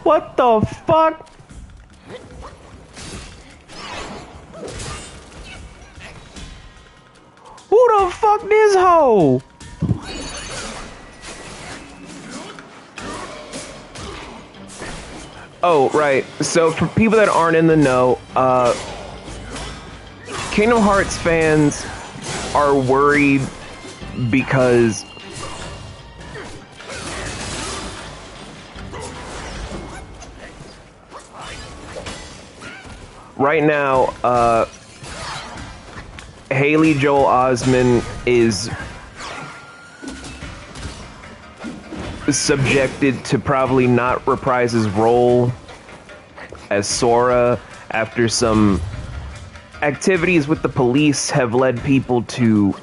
What the fuck? Who the fuck this hoe? Oh, right. So for people that aren't in the know, Kingdom Hearts fans are worried because right now, Haley Joel Osment is subjected to probably not reprise his role as Sora after some activities with the police have led people to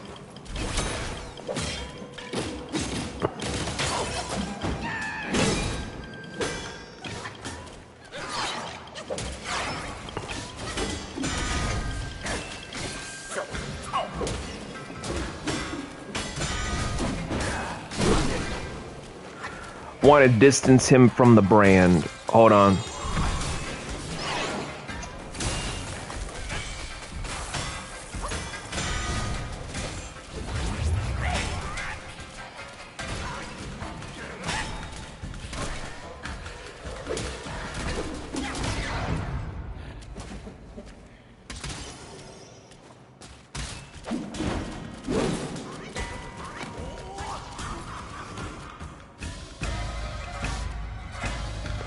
want to distance him from the brand. Hold on.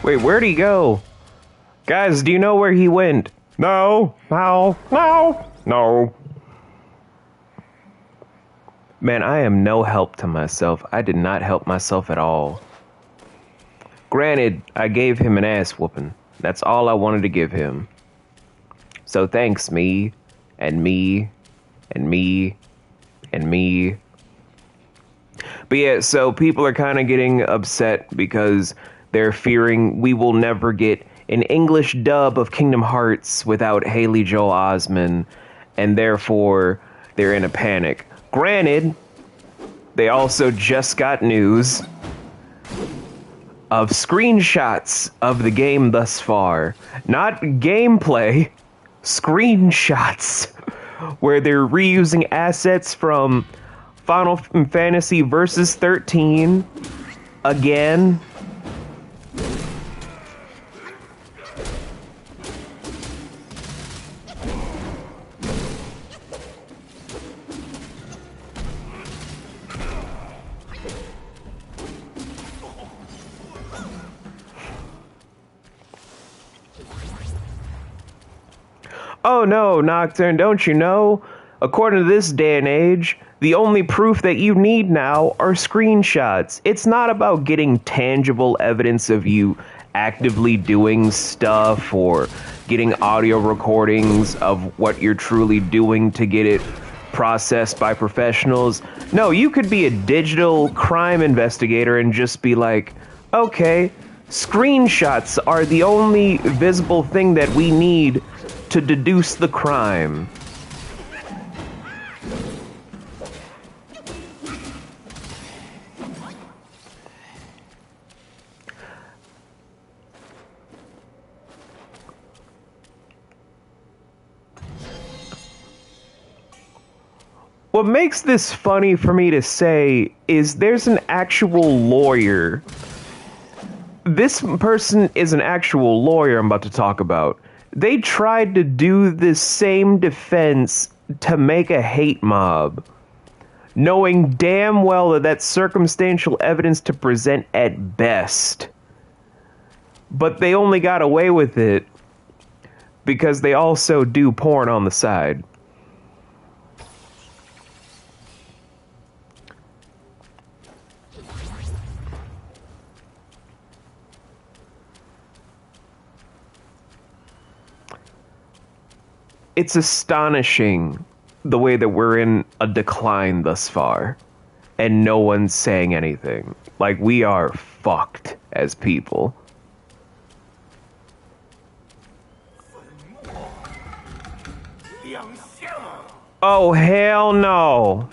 Wait, where'd he go? Guys, do you know where he went? No. Man, I am no help to myself. I did not help myself at all. Granted, I gave him an ass whooping. That's all I wanted to give him. So thanks, me, and me, and me, and me. But yeah, so people are kind of getting upset because they're fearing we will never get an English dub of Kingdom Hearts without Haley Joel Osment, and therefore they're in a panic. Granted, they also just got news of screenshots of the game thus far. Not gameplay, screenshots, where they're reusing assets from Final Fantasy Versus 13 again. Oh no, Nocturne, don't you know? According to this day and age, the only proof that you need now are screenshots. It's not about getting tangible evidence of you actively doing stuff or getting audio recordings of what you're truly doing to get it processed by professionals. No, you could be a digital crime investigator and just be like, okay, screenshots are the only visible thing that we need to deduce the crime. What makes this funny for me to say is there's an actual lawyer. This person is an actual lawyer I'm about to talk about. They tried to do this same defense to make a hate mob, knowing damn well that that's circumstantial evidence to present at best. But they only got away with it because they also do porn on the side. It's astonishing the way that we're in a decline thus far, and no one's saying anything. Like, we are fucked as people. Oh, hell no.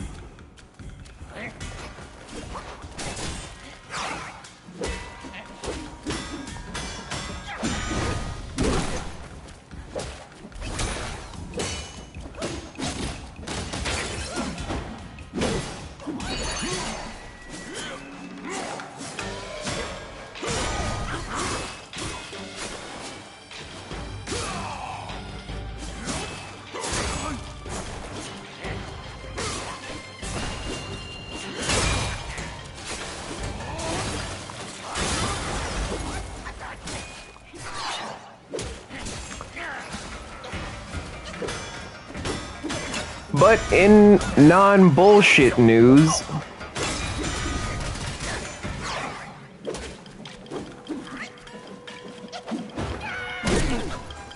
But in non-bullshit news,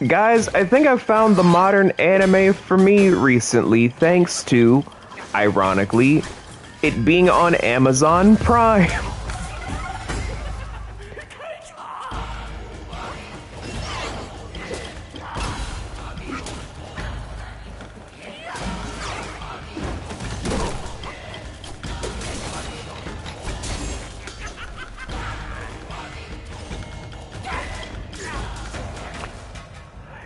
guys, I think I found the modern anime for me recently, thanks to, ironically, it being on Amazon Prime.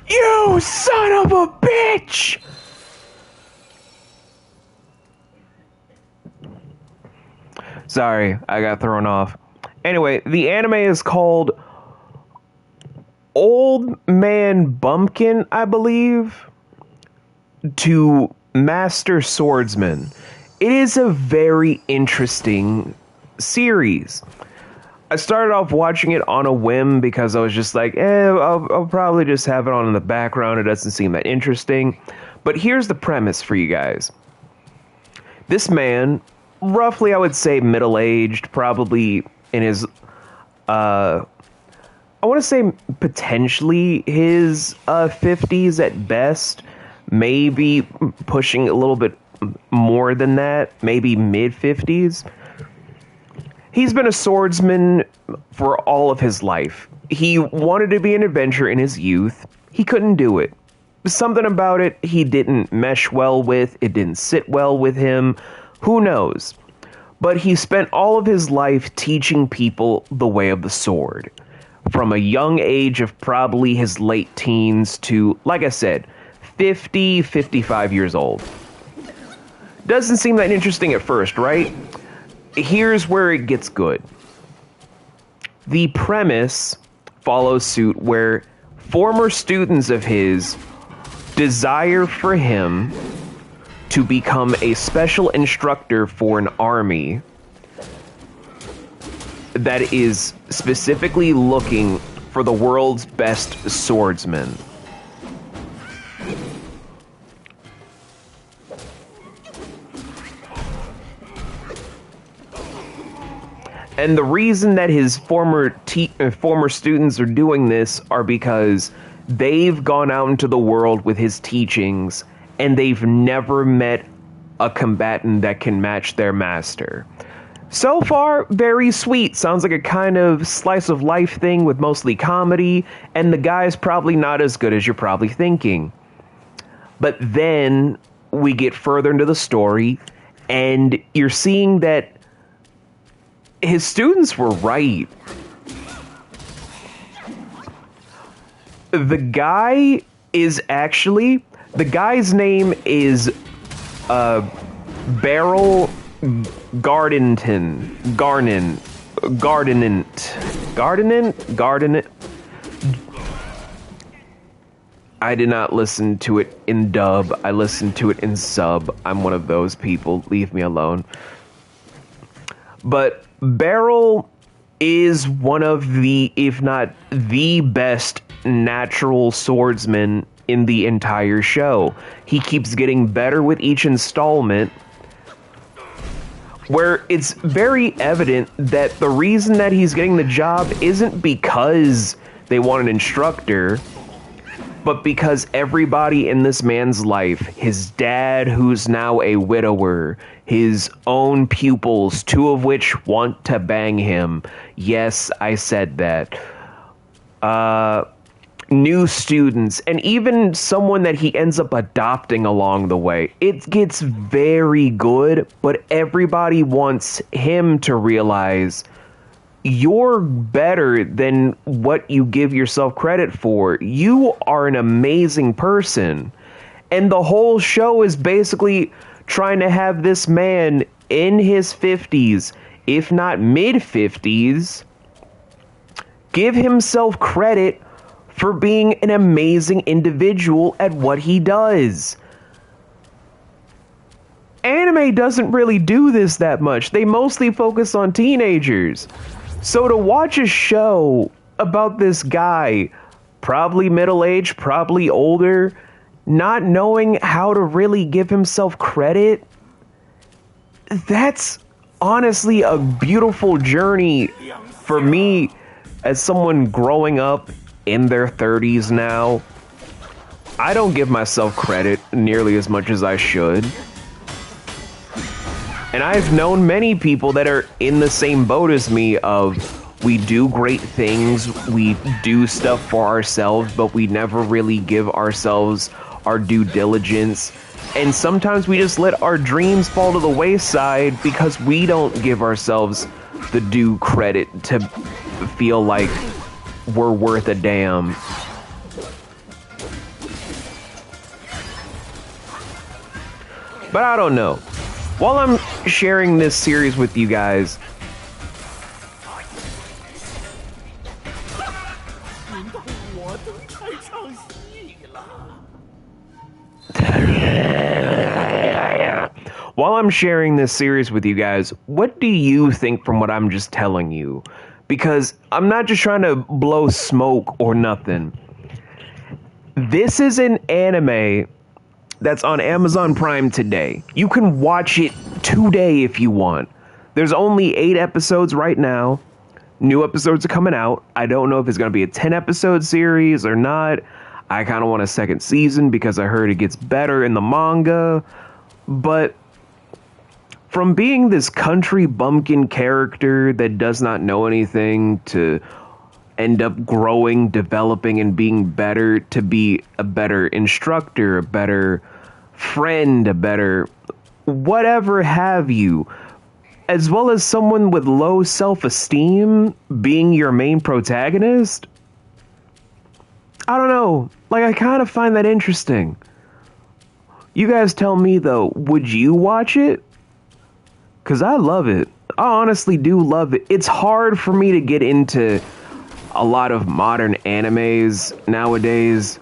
You son of a bitch! Sorry, I got thrown off. Anyway, the anime is called Old Man Bumpkin, I believe, to Master Swordsman. It is a very interesting series. I started off watching it on a whim because I was just like, I'll probably just have it on in the background. It doesn't seem that interesting. But here's the premise for you guys. This man, roughly I would say middle-aged, probably in his, I want to say potentially his 50s at best, maybe pushing a little bit more than that, maybe mid-50s. He's been a swordsman for all of his life. He wanted to be an adventurer in his youth. He couldn't do it. something about it he didn't mesh well with, it didn't sit well with him, who knows? But he spent all of his life teaching people the way of the sword. From a young age of probably his late teens to, like I said, 50, 55 years old. Doesn't seem that interesting at first, right? Here's where it gets good. The premise follows suit where former students of his desire for him to become a special instructor for an army that is specifically looking for the world's best swordsmen. And the reason that his former students are doing this are because they've gone out into the world with his teachings and they've never met a combatant that can match their master. So far, very sweet. Sounds like a kind of slice of life thing with mostly comedy, and the guy's probably not as good as you're probably thinking. But then we get further into the story, and you're seeing that his students were right. The guy's name is Beryl Gardenant. I did not listen to it in dub. I listened to it in sub. I'm one of those people. Leave me alone. But Beryl is one of the, if not the best natural swordsman in the entire show. He keeps getting better with each installment, where it's very evident that the reason that he's getting the job isn't because they want an instructor, but because everybody in this man's life, his dad, who's now a widower, his own pupils, 2 of which want to bang him. Yes, I said that. New students, and even someone that he ends up adopting along the way. It gets very good, but everybody wants him to realize you're better than what you give yourself credit for. You are an amazing person. And the whole show is basically trying to have this man in his 50s, if not mid-50s, give himself credit for being an amazing individual at what he does. Anime doesn't really do this that much. They mostly focus on teenagers. So to watch a show about this guy, probably middle-aged, probably older, not knowing how to really give himself credit, that's honestly a beautiful journey for me as someone growing up in their 30s now. I don't give myself credit nearly as much as I should. And I've known many people that are in the same boat as me of, we do great things, we do stuff for ourselves, but we never really give ourselves our due diligence. And sometimes we just let our dreams fall to the wayside because we don't give ourselves the due credit to feel like we're worth a damn. But I don't know. While I'm sharing this series with you guys, what do you think from what I'm just telling you? Because I'm not just trying to blow smoke or nothing. This is an anime that's on Amazon Prime today. You can watch it today if you want. There's only 8 episodes right now. New episodes are coming out. I don't know if it's going to be a 10-episode series or not. I kind of want a second season because I heard it gets better in the manga. But from being this country bumpkin character that does not know anything to end up growing, developing, and being better to be a better instructor, a better friend, a better whatever have you, as well as someone with low self-esteem being your main protagonist? I don't know. Like, I kind of find that interesting. You guys tell me, though, would you watch it? Because I love it. I honestly do love it. It's hard for me to get into a lot of modern animes nowadays,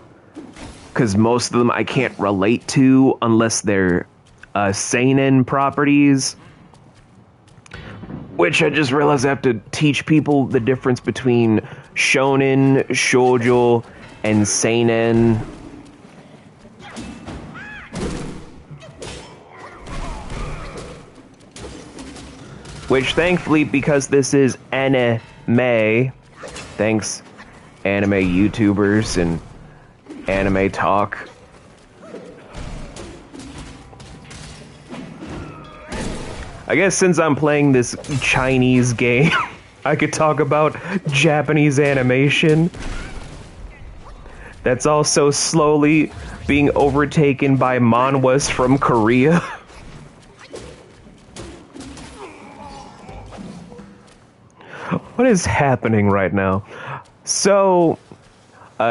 because most of them I can't relate to unless they're seinen properties. Which I just realized I have to teach people the difference between shonen, shoujo, and seinen. Which, thankfully, because this is anime, thanks anime YouTubers and anime talk, I guess since I'm playing this Chinese game, I could talk about Japanese animation that's also slowly being overtaken by manhwas from Korea. What is happening right now? So,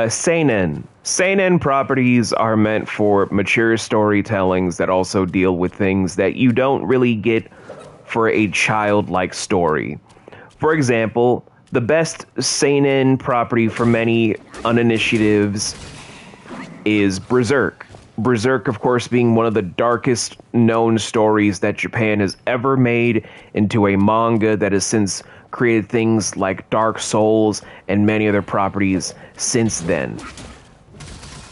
seinen. Seinen properties are meant for mature storytellings that also deal with things that you don't really get for a childlike story. For example, the best seinen property for many uninitiatives is Berserk. Berserk, of course, being one of the darkest known stories that Japan has ever made into a manga that has since created things like Dark Souls and many other properties since then.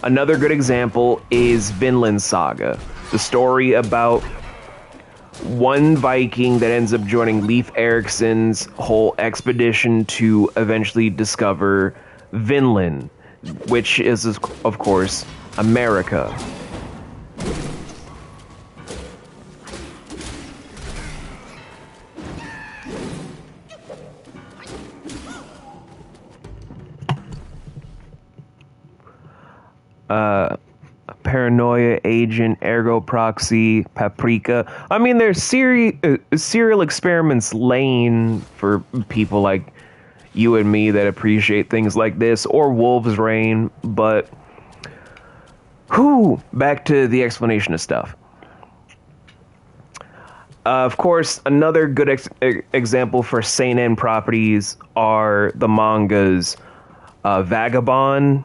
Another good example is Vinland Saga, the story about one Viking that ends up joining Leif Erikson's whole expedition to eventually discover Vinland, which is, of course, America. Paranoia Agent, Ergo Proxy, Paprika. I mean, there's serial experiments lane for people like you and me that appreciate things like this, or Wolf's Rain, but back to the explanation of stuff. Of course, another good example for seinen properties are the mangas Vagabond,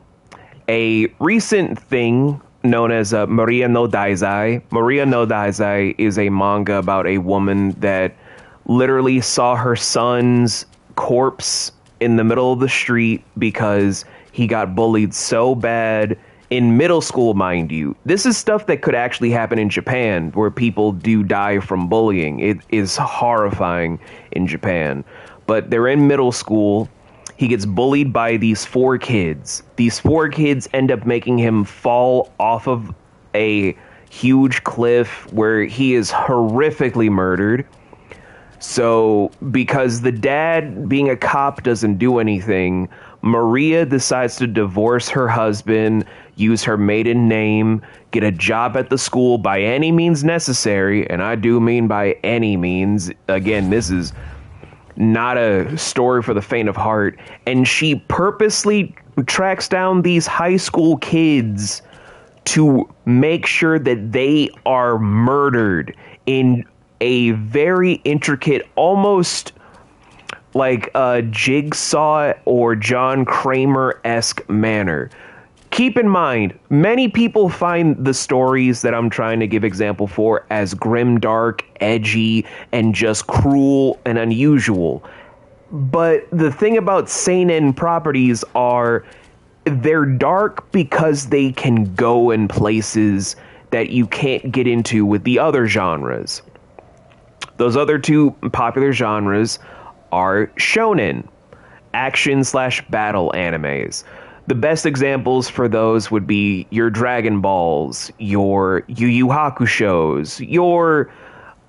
a recent thing known as Maria no Daizai. Maria no Daizai is a manga about a woman that literally saw her son's corpse in the middle of the street because he got bullied so bad in middle school, mind you. This is stuff that could actually happen in Japan, where people do die from bullying. It is horrifying in Japan. But they're in middle school. He gets bullied by these 4 kids. These 4 kids end up making him fall off of a huge cliff where he is horrifically murdered. So, because the dad, being a cop, doesn't do anything, Maria decides to divorce her husband, use her maiden name, get a job at the school by any means necessary, and I do mean by any means. Again, this is not a story for the faint of heart. And she purposely tracks down these high school kids to make sure that they are murdered in a very intricate, almost like a Jigsaw or John Kramer-esque manner. Keep in mind, many people find the stories that I'm trying to give example for as grimdark, edgy, and just cruel and unusual. But the thing about seinen properties are they're dark because they can go in places that you can't get into with the other genres. Those other 2 popular genres are shonen, action/battle animes. The best examples for those would be your Dragon Balls, your Yu Yu Hakushos, your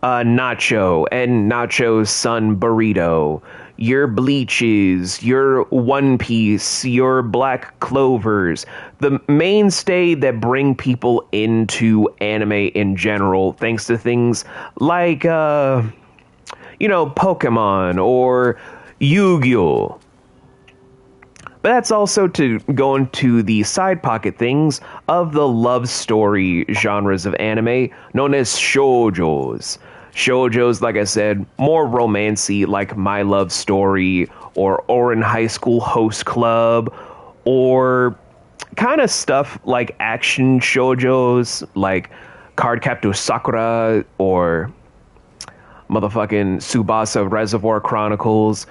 Nacho and Nacho's son Burrito, your Bleaches, your One Piece, your Black Clovers, the mainstay that bring people into anime in general, thanks to things like, Pokemon or Yu-Gi-Oh! But that's also to go into the side pocket things of the love story genres of anime, known as shoujos. Shoujos, like I said, more romancy, like My Love Story, or Ouran High School Host Club, or kind of stuff like action shoujos, like Cardcaptor Sakura, or motherfucking Tsubasa Reservoir Chronicles.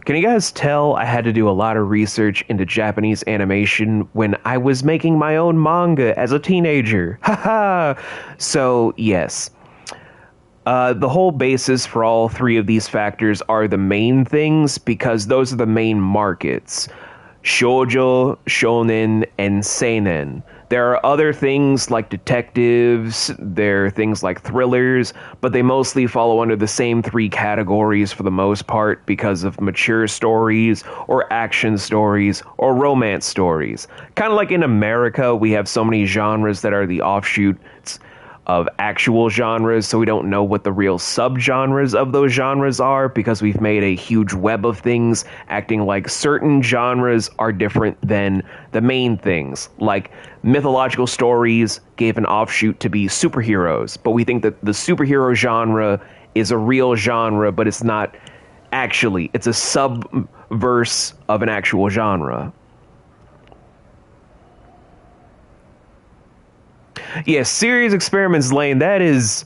Can you guys tell I had to do a lot of research into Japanese animation when I was making my own manga as a teenager? Haha! So, yes. The whole basis for all three of these factors are the main things because those are the main markets. Shoujo, shonen, and seinen. There are other things like detectives, there are things like thrillers, but they mostly follow under the same three categories for the most part because of mature stories, or action stories, or romance stories. Kind of like in America, we have so many genres that are the offshoots of actual genres, so we don't know what the real subgenres of those genres are because we've made a huge web of things acting like certain genres are different than the main things. Like mythological stories gave an offshoot to be superheroes, but we think that the superhero genre is a real genre, but it's not actually. It's a subverse of an actual genre. Yeah, Serious Experiments Lane, that is...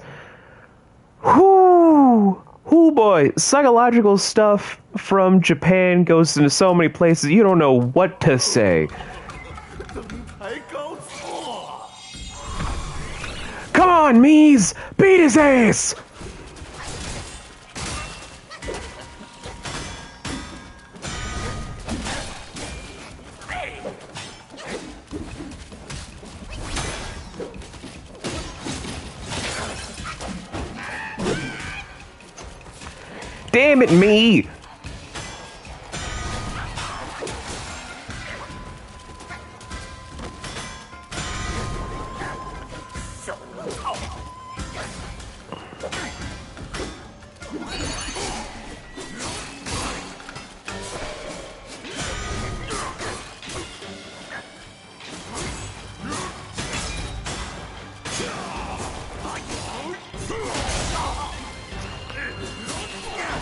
Whoo boy, psychological stuff from Japan goes into so many places, you don't know what to say. Come on, Mies! Beat his ass! Damn it, me!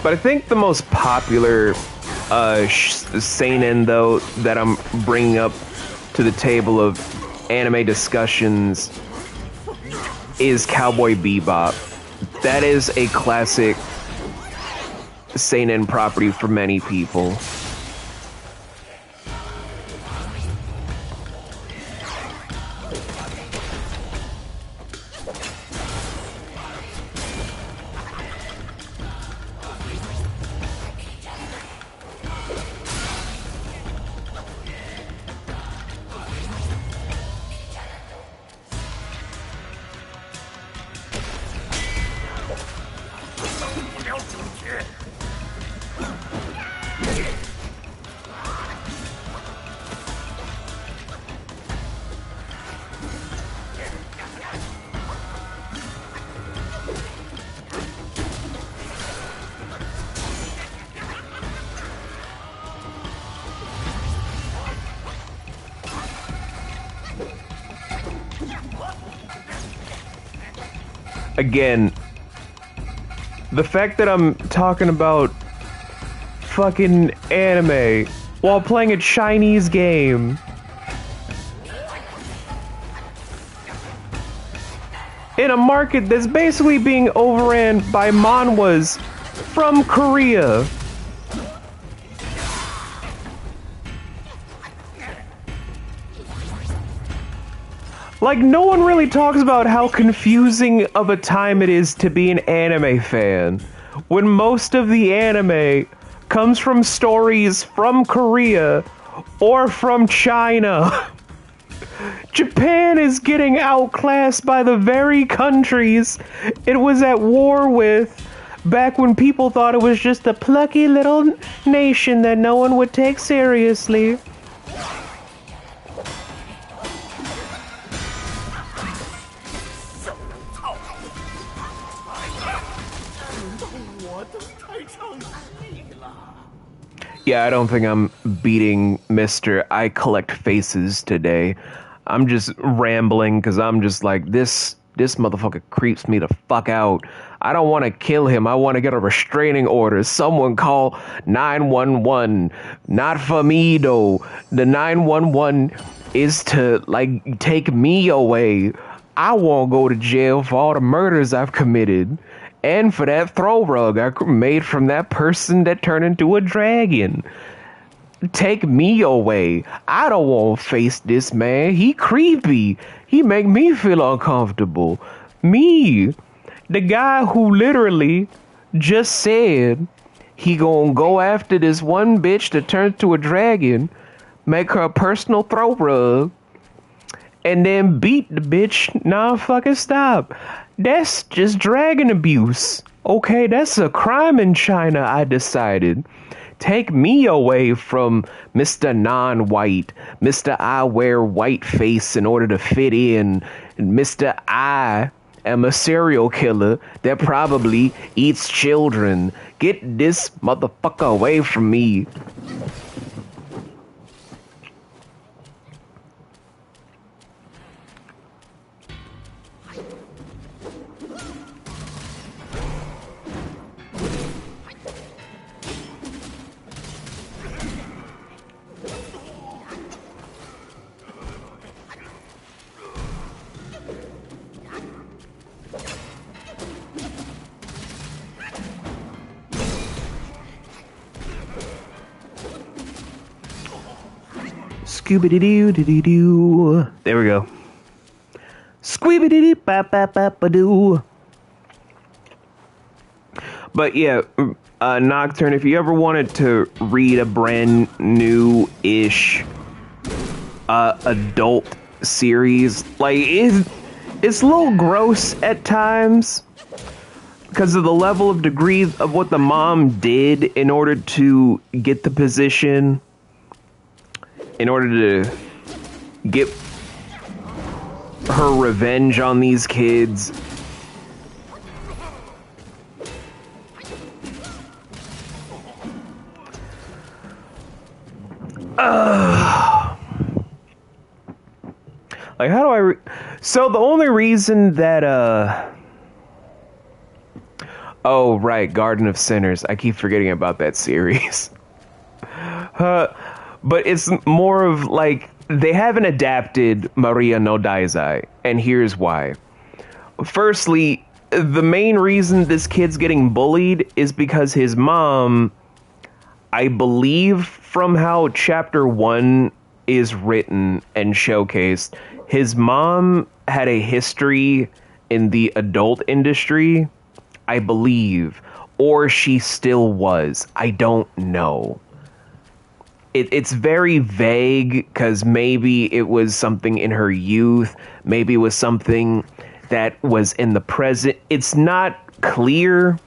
But I think the most popular seinen, though, that I'm bringing up to the table of anime discussions is Cowboy Bebop. That is a classic seinen property for many people. Again, the fact that I'm talking about fucking anime while playing a Chinese game. In a market that's basically being overran by manhwas from Korea. Like, no one really talks about how confusing of a time it is to be an anime fan, when most of the anime comes from stories from Korea or from China. Japan is getting outclassed by the very countries it was at war with Back when people thought it was just a plucky little nation that no one would take seriously. Yeah, I don't think I'm beating Mr. I collect faces today. I'm just rambling because I'm just like, this motherfucker creeps me the fuck out. I don't want to kill him. I want to get a restraining order. Someone call 911. Not for me, though. The 911 is to, like, take me away. I won't go to jail for all the murders I've committed. And for that throw rug I made from that person that turned into a dragon. Take me away. I don't want to face this man. He creepy. He make me feel uncomfortable. Me, the guy who literally just said he gonna go after this one bitch that turns to a dragon, make her a personal throw rug, and then beat the bitch. Nah, fucking stop. That's just dragon abuse. Okay, that's a crime in China, I decided. Take me away from Mr. Non-White, Mr. I wear white face in order to fit in, Mr. I am a serial killer that probably eats children. Get this motherfucker away from me. Scooby-doo-doo-doo-doo. There we go. Squeeby-doo-ba-ba-ba-ba-doo. But yeah, Nocturne, if you ever wanted to read a brand new-ish adult series, like, it's a little gross at times because of the level of degree of what the mom did in order to get the position, in order to get her revenge on these kids. Like, how do I so the only reason that oh right, Garden of Sinners, I keep forgetting about that series. But it's more of like, they haven't adapted Maria no Daizai, and here's why. Firstly, the main reason this kid's getting bullied is because his mom, I believe from how chapter 1 is written and showcased, his mom had a history in the adult industry, I believe, or she still was. I don't know. It's very vague because maybe it was something in her youth, maybe it was something that was in the present. It's not clear.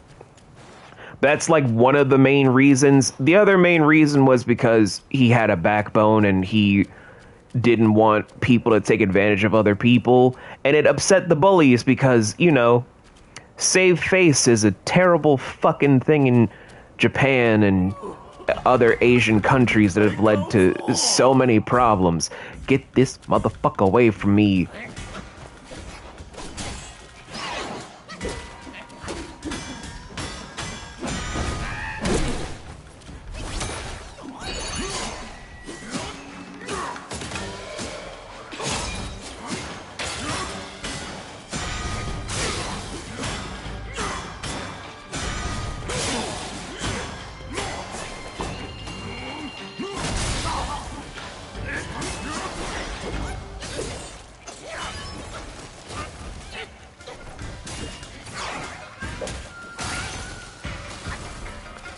That's like one of the main reasons. The other main reason was because he had a backbone and he didn't want people to take advantage of other people. And it upset the bullies because, you know, save face is a terrible fucking thing in Japan and other Asian countries that have led to so many problems. Get this motherfucker away from me.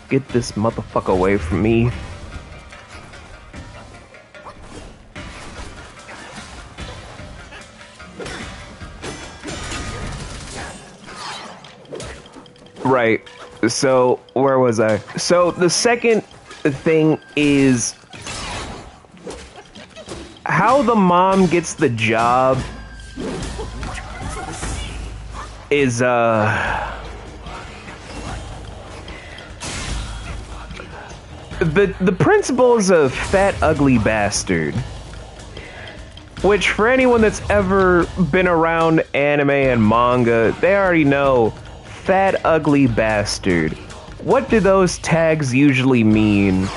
Get this motherfucker away from me. Right. So, where was I? So, the second thing is how the mom gets the job is, the principal is a fat, ugly bastard. Which, for anyone that's ever been around anime and manga, they already know. Fat, ugly bastard. What do those tags usually mean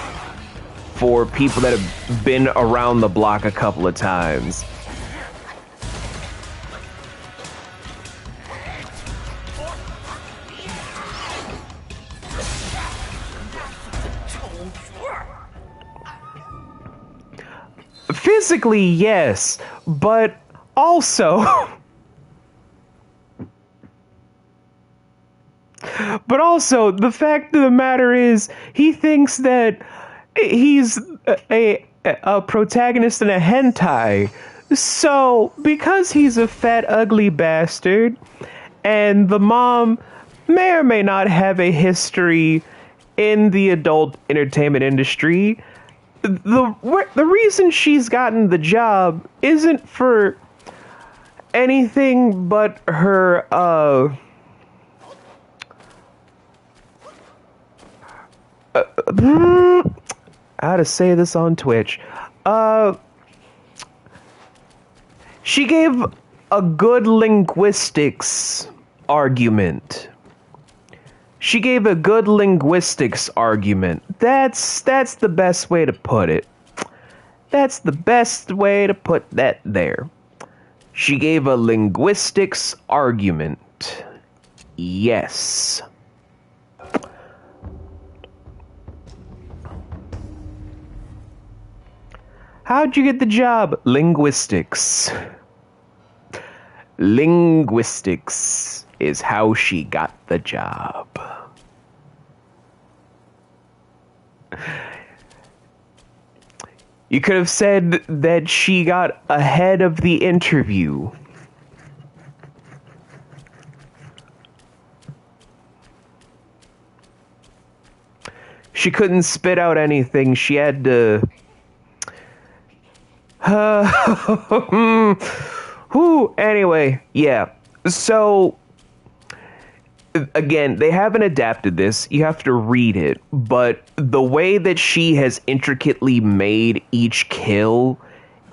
for people that have been around the block a couple of times? Physically, yes, but also... But also, the fact of the matter is, he thinks that he's a protagonist in a hentai. So, because he's a fat, ugly bastard, and the mom may or may not have a history in the adult entertainment industry, the reason she's gotten the job isn't for anything but her, how to say this on Twitch. She gave a good linguistics argument. She gave a good linguistics argument. That's the best way to put it. That's the best way to put that there. She gave a linguistics argument. Yes. How'd you get the job? Linguistics. Linguistics is how she got the job. You could have said that she got ahead of the interview. She couldn't spit out anything. She had to... Anyway, yeah. So, again, they haven't adapted this. You have to read it. But the way that she has intricately made each kill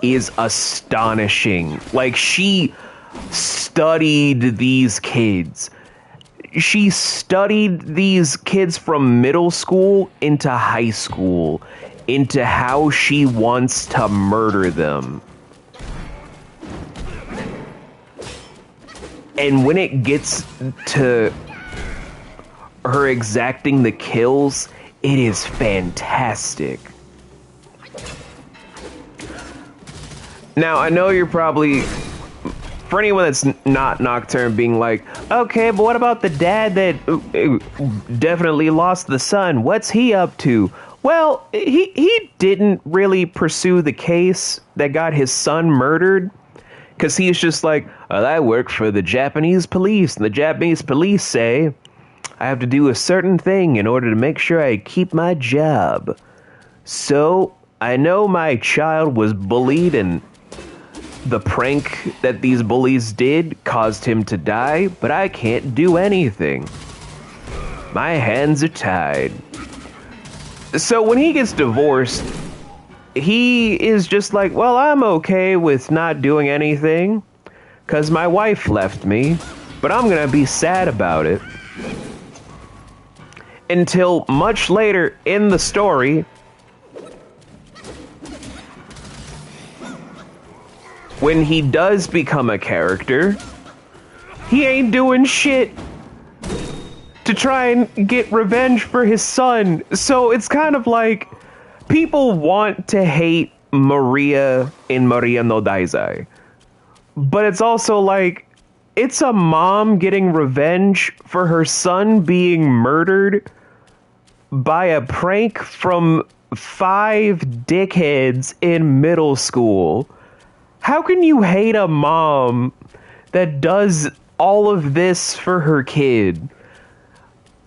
is astonishing. Like, she studied these kids. She studied these kids from middle school into high school, into how she wants to murder them. And when it gets to her exacting the kills, it is fantastic. Now, I know you're probably, for anyone that's not Nocturne, being like, okay, but what about the dad that definitely lost the son? What's he up to? Well, he didn't really pursue the case that got his son murdered, because he's just like, well, I work for the Japanese police, and the Japanese police say I have to do a certain thing in order to make sure I keep my job. So, I know my child was bullied, and the prank that these bullies did caused him to die, but I can't do anything. My hands are tied. So when he gets divorced, he is just like, well, I'm okay with not doing anything, because my wife left me, but I'm going to be sad about it. Until much later in the story, when he does become a character, he ain't doing shit to try and get revenge for his son. So it's kind of like, people want to hate Maria in Maria no Daizai. But it's also like, it's a mom getting revenge for her son being murdered by a prank from 5 dickheads in middle school. How can you hate a mom that does all of this for her kid?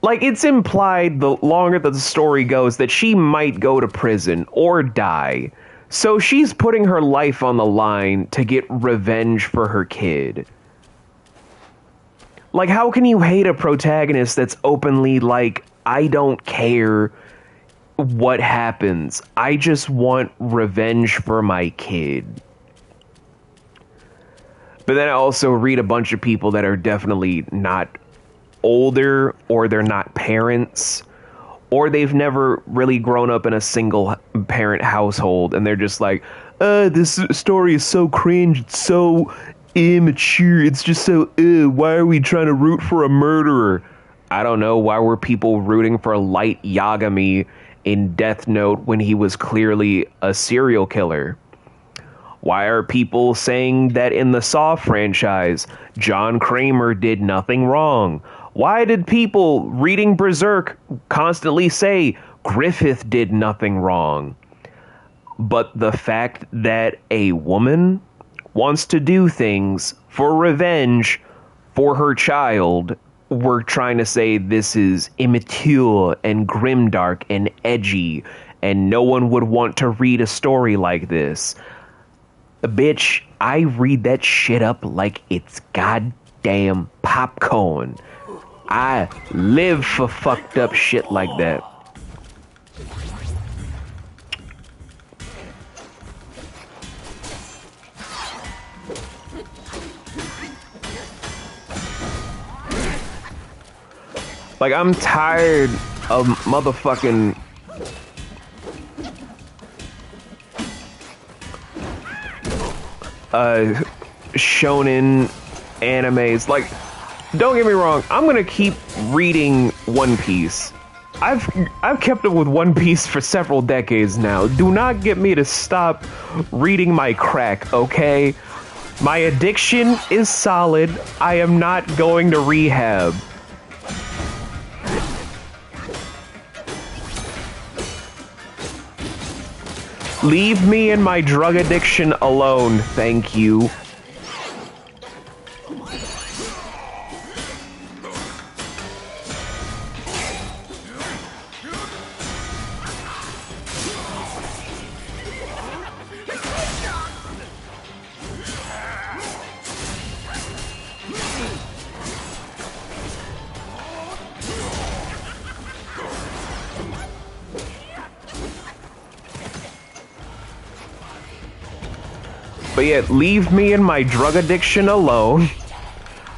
like, it's implied the longer that the story goes that she might go to prison or die. So she's putting her life on the line to get revenge for her kid. Like, how can you hate a protagonist that's openly like, I don't care what happens. I just want revenge for my kid. But then I also read a bunch of people that are definitely not older, or they're not parents, or they've never really grown up in a single parent household, and they're just like, this story is so cringe, it's so immature, it's just so, why are we trying to root for a murderer? I don't know, why were people rooting for Light Yagami in Death Note when he was clearly a serial killer? Why are people saying that in the Saw franchise, John Kramer did nothing wrong? Why did people reading Berserk constantly say Griffith did nothing wrong? But the fact that a woman wants to do things for revenge for her child, we're trying to say this is immature and grimdark and edgy, and no one would want to read a story like this. Bitch, I read that shit up like it's goddamn popcorn. I live for fucked up shit like that. Like, I'm tired of motherfucking shonen animes. Like, don't get me wrong, I'm gonna keep reading One Piece. I've kept up with One Piece for several decades now. Do not get me to stop reading my crack, okay? My addiction is solid. I am not going to rehab. Leave me and my drug addiction alone, thank you. But yet, leave me and my drug addiction alone.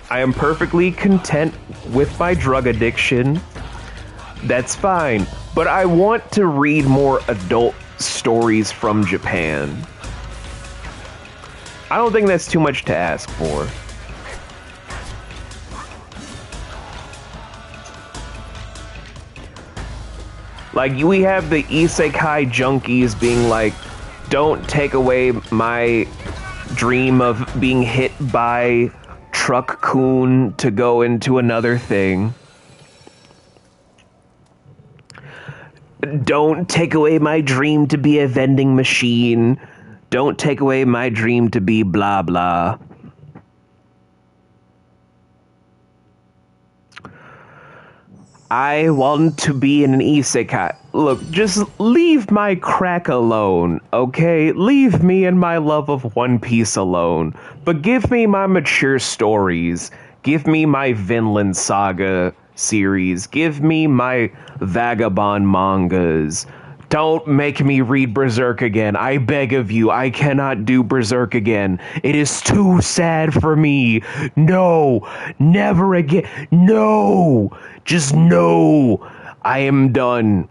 I am perfectly content with my drug addiction. That's fine. But I want to read more adult stories from Japan. I don't think that's too much to ask for. Like, we have the isekai junkies being like, don't take away my dream of being hit by Truck-kun to go into another thing. Don't take away my dream to be a vending machine. Don't take away my dream to be blah blah. I want to be in an isekai. Look, just leave my crack alone, okay? Leave me and my love of One Piece alone. But give me my mature stories. Give me my Vinland Saga series. Give me my Vagabond mangas. Don't make me read Berserk again. I beg of you. I cannot do Berserk again. It is too sad for me. No. Never again. No. Just no. I am done.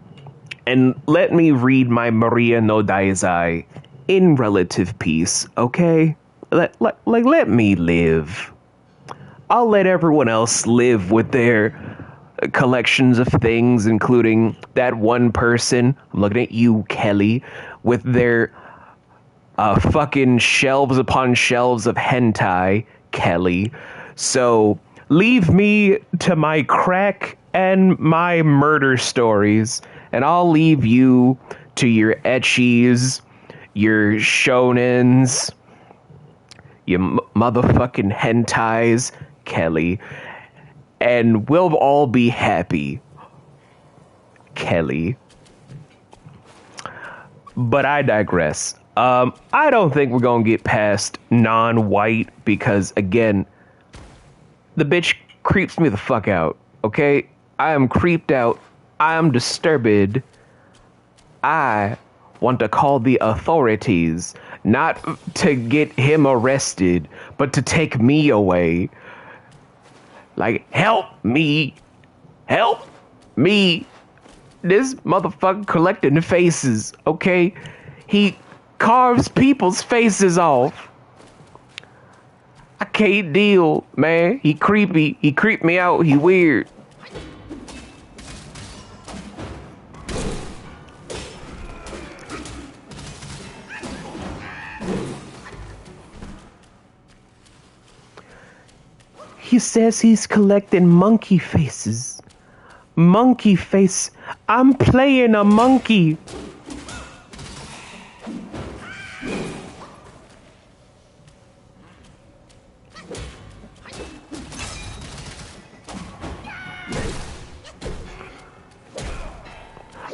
And let me read my Maria no Daizai in relative peace, okay? Let me live. I'll let everyone else live with their collections of things, including that one person, I'm looking at you, Kelly, with their fucking shelves upon shelves of hentai, Kelly. So leave me to my crack and my murder stories, and I'll leave you to your ecchis, your shonens, your motherfucking hentais, Kelly. and we'll all be happy. Kelly. But I digress. I don't think we're gonna get past non-white because, again, the bitch creeps me the fuck out, okay? I am creeped out. I am disturbed. I want to call the authorities, not to get him arrested, but to take me away. Like, help me. Help me. This motherfucker collecting faces, okay? He carves people's faces off. I can't deal, man. He creepy. He creeped me out. He weird. He says he's collecting monkey faces. Monkey face. I'm playing a monkey.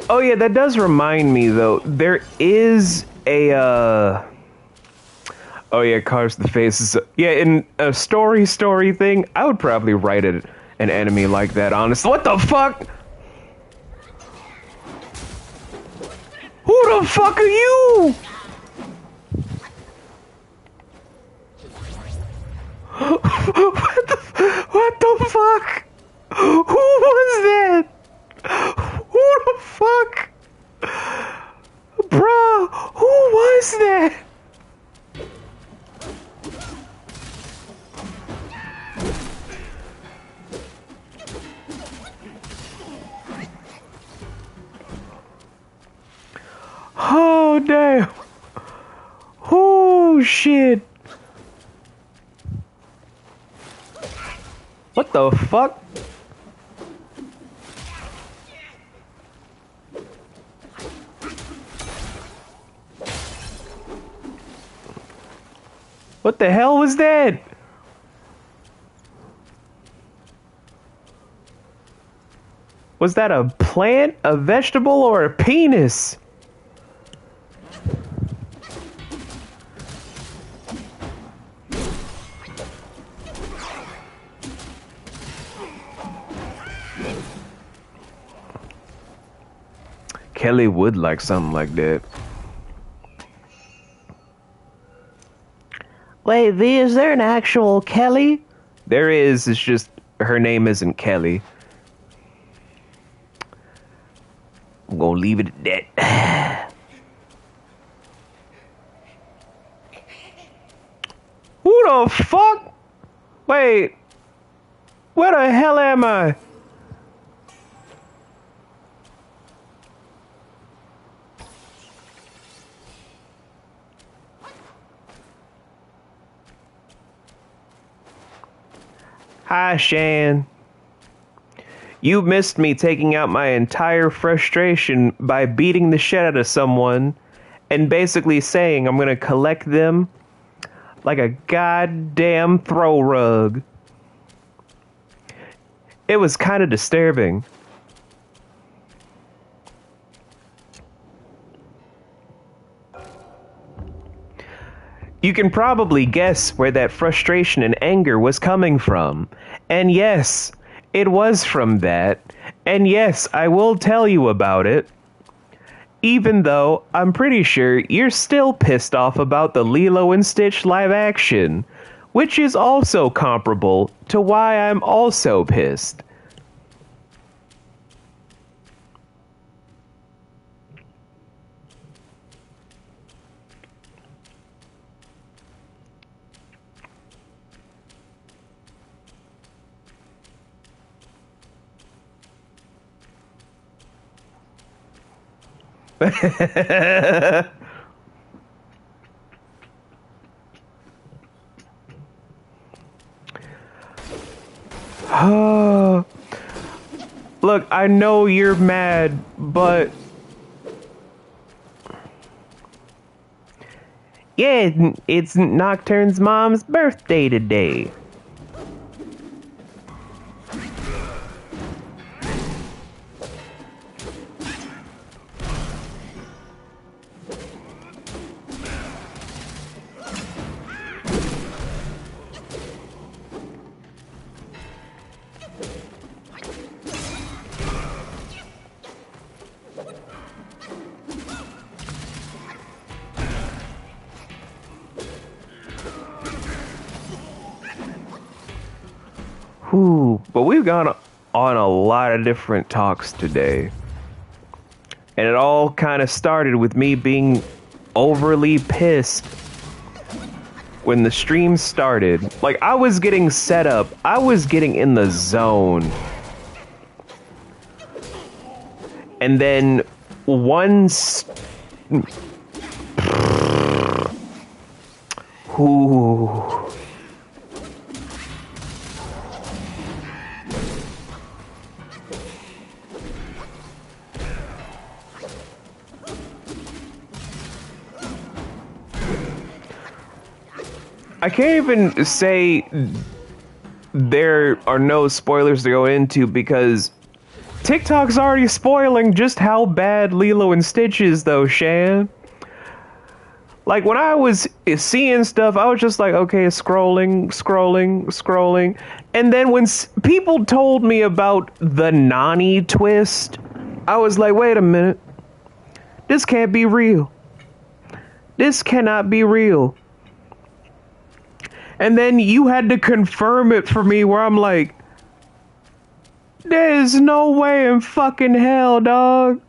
Oh yeah, that does remind me though. There is a oh yeah, carves the faces. Yeah, in a story thing, I would probably write an enemy like that, honestly. What the fuck? Who the fuck are you? What the fuck? Who was that? Who the fuck? Bruh, who was that? Oh, damn. Oh, shit. What the fuck? What the hell was that? Was that a plant, a vegetable, or a penis? Kelly would like something like that. Wait, V, is there an actual Kelly? There is, it's just her name isn't Kelly. I'm gonna leave it at that. Who the fuck? Wait. Where the hell am I? Hi, Shan. You missed me taking out my entire frustration by beating the shit out of someone and basically saying I'm gonna collect them like a goddamn throw rug. It was kind of disturbing. You can probably guess where that frustration and anger was coming from. And yes, it was from that. And yes, I will tell you about it. Even though I'm pretty sure you're still pissed off about the Lilo and Stitch live action, which is also comparable to why I'm also pissed. Look, I know you're mad, but yeah, it's Nocturne's mom's birthday today. Whew. But we've gone on a lot of different talks today. And it all kind of started with me being overly pissed when the stream started. Like, I was getting set up. I was getting in the zone. And then once... Ooh. I can't even say there are no spoilers to go into because TikTok's already spoiling just how bad Lilo and Stitch is, though, Shan. Like, when I was seeing stuff, I was just like, okay, scrolling. And then when people told me about the Nani twist, I was like, wait a minute. This can't be real. This cannot be real. And then you had to confirm it for me where I'm like, there's no way in fucking hell, dog.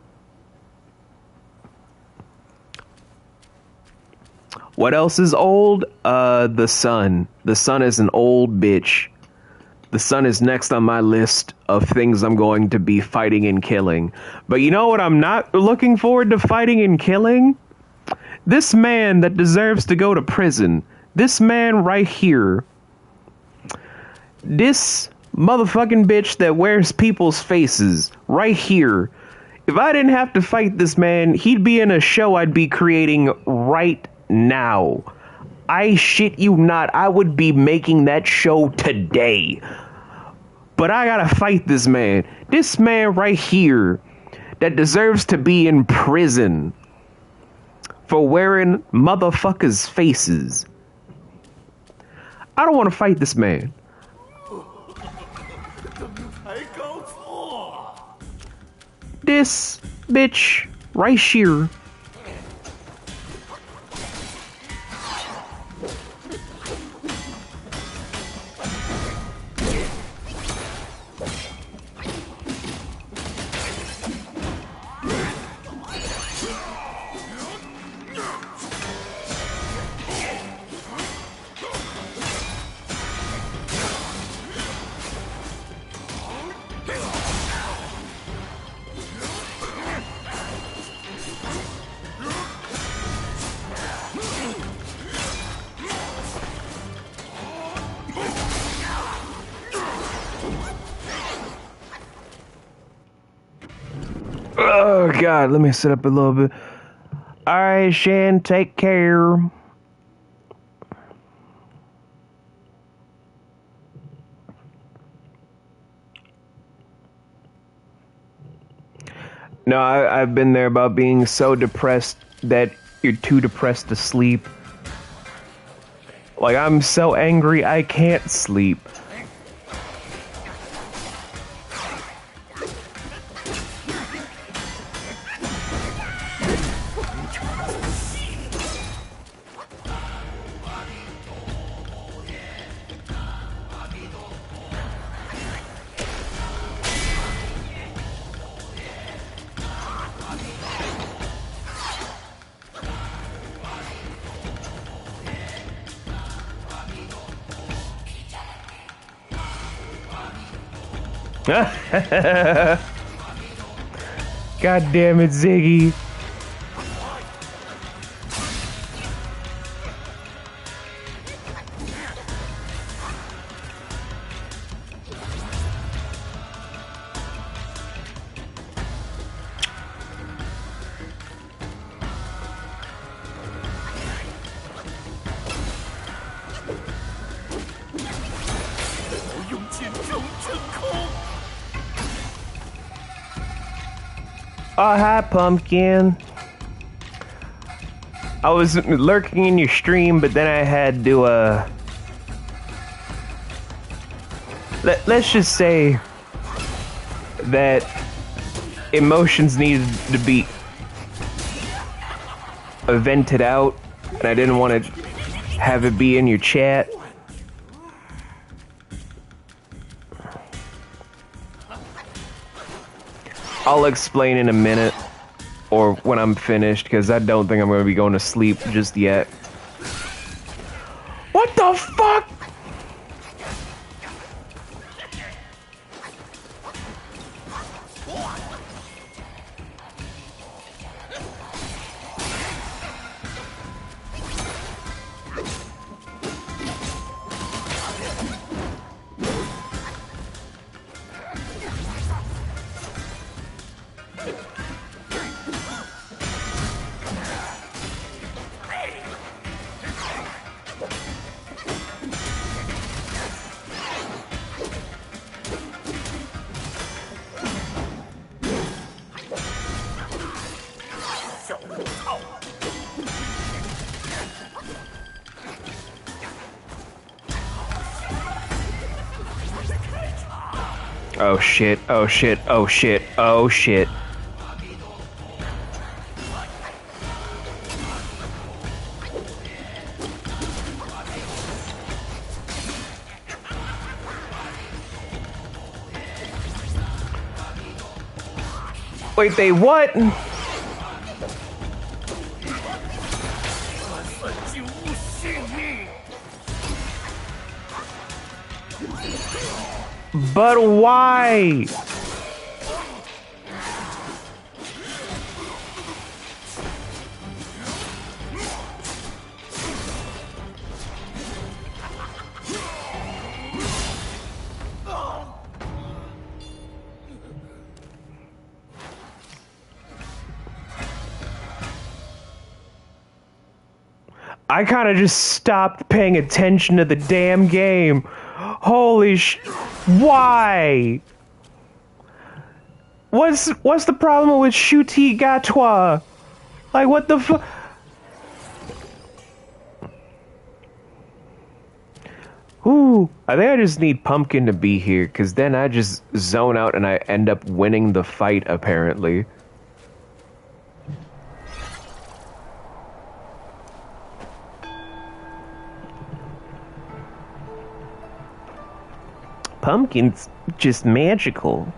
What else is old? The sun. The sun is an old bitch. The sun is next on my list of things I'm going to be fighting and killing. But you know what I'm not looking forward to fighting and killing? This man that deserves to go to prison. This man right here. This motherfucking bitch that wears people's faces right here. If I didn't have to fight this man, he'd be in a show I'd be creating right now. I shit you not, I would be making that show today. But I gotta fight this man. This man right here that deserves to be in prison for wearing motherfuckers' faces. I don't want to fight this man. This bitch right here. Oh, God, let me sit up a little bit. All right, Shan, take care. No, I've been there about being so depressed that you're too depressed to sleep. Like, I'm so angry I can't sleep. God damn it, Ziggy. Oh, hi, Pumpkin. I was lurking in your stream, but then I had to, let's just say that emotions needed to be vented out, and I didn't want to have it be in your chat. I'll explain in a minute, or when I'm finished, because I don't think I'm going to be going to sleep just yet. What the fuck? Oh shit, oh shit, oh shit, oh shit. Wait, they what? But why? I kind of just stopped paying attention to the damn game. Holy why? What's the problem with Shuti Gatwa? Like, what the fuck? Ooh, I think I just need Pumpkin to be here, because then I just zone out and I end up winning the fight, apparently. Pumpkin's just magical.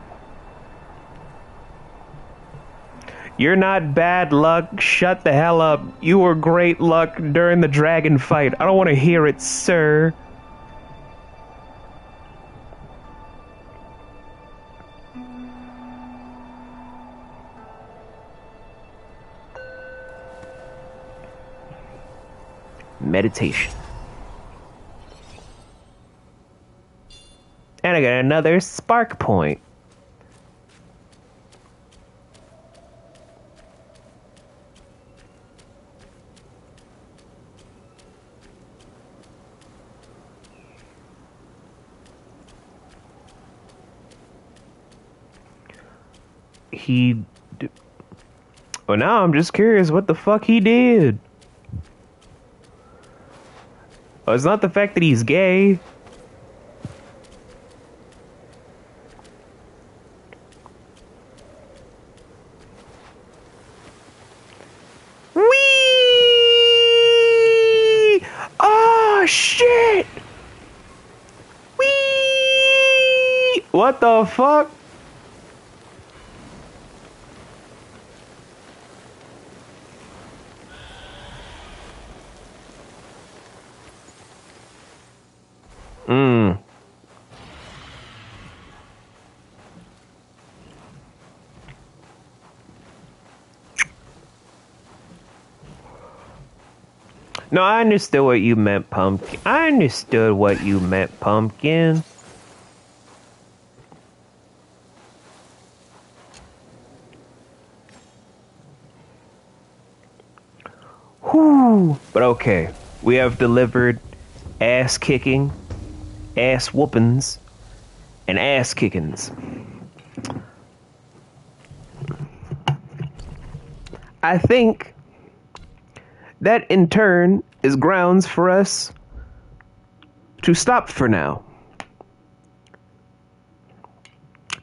You're not bad luck. Shut the hell up. You were great luck during the dragon fight. I don't want to hear it, sir. Meditation. And I got another spark point. Well, now I'm just curious what the fuck he did. Oh, it's not the fact that he's gay. Whee! Oh, shit! Whee! What the fuck? No, I understood what you meant, Pumpkin. I understood what you meant, Pumpkin. Whew. But okay, we have delivered ass kicking, ass whoopings, and ass kickings. I think that in turn is grounds for us to stop for now.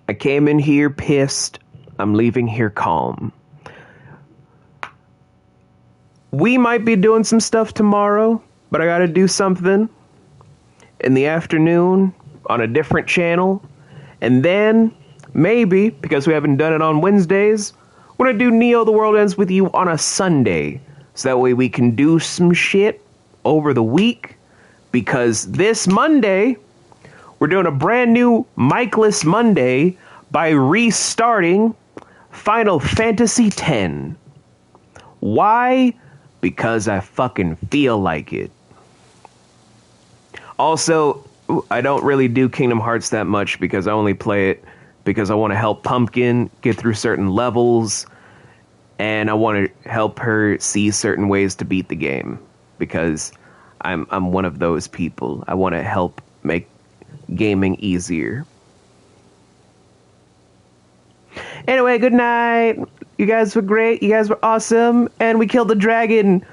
I came in here pissed. I'm leaving here calm. We might be doing some stuff tomorrow, but I gotta do something in the afternoon on a different channel. And then maybe, because we haven't done it on Wednesdays, we're gonna do Neo The World Ends with You on a Sunday. So that way we can do some shit over the week. Because this Monday, we're doing a brand new Mikeless Monday by restarting Final Fantasy X. Why? Because I fucking feel like it. Also, I don't really do Kingdom Hearts that much because I only play it because I want to help Pumpkin get through certain levels, and I want to help her see certain ways to beat the game because I'm one of those people. I want to help make gaming easier. Anyway, good night. You guys were great. You guys were awesome. And we killed the dragon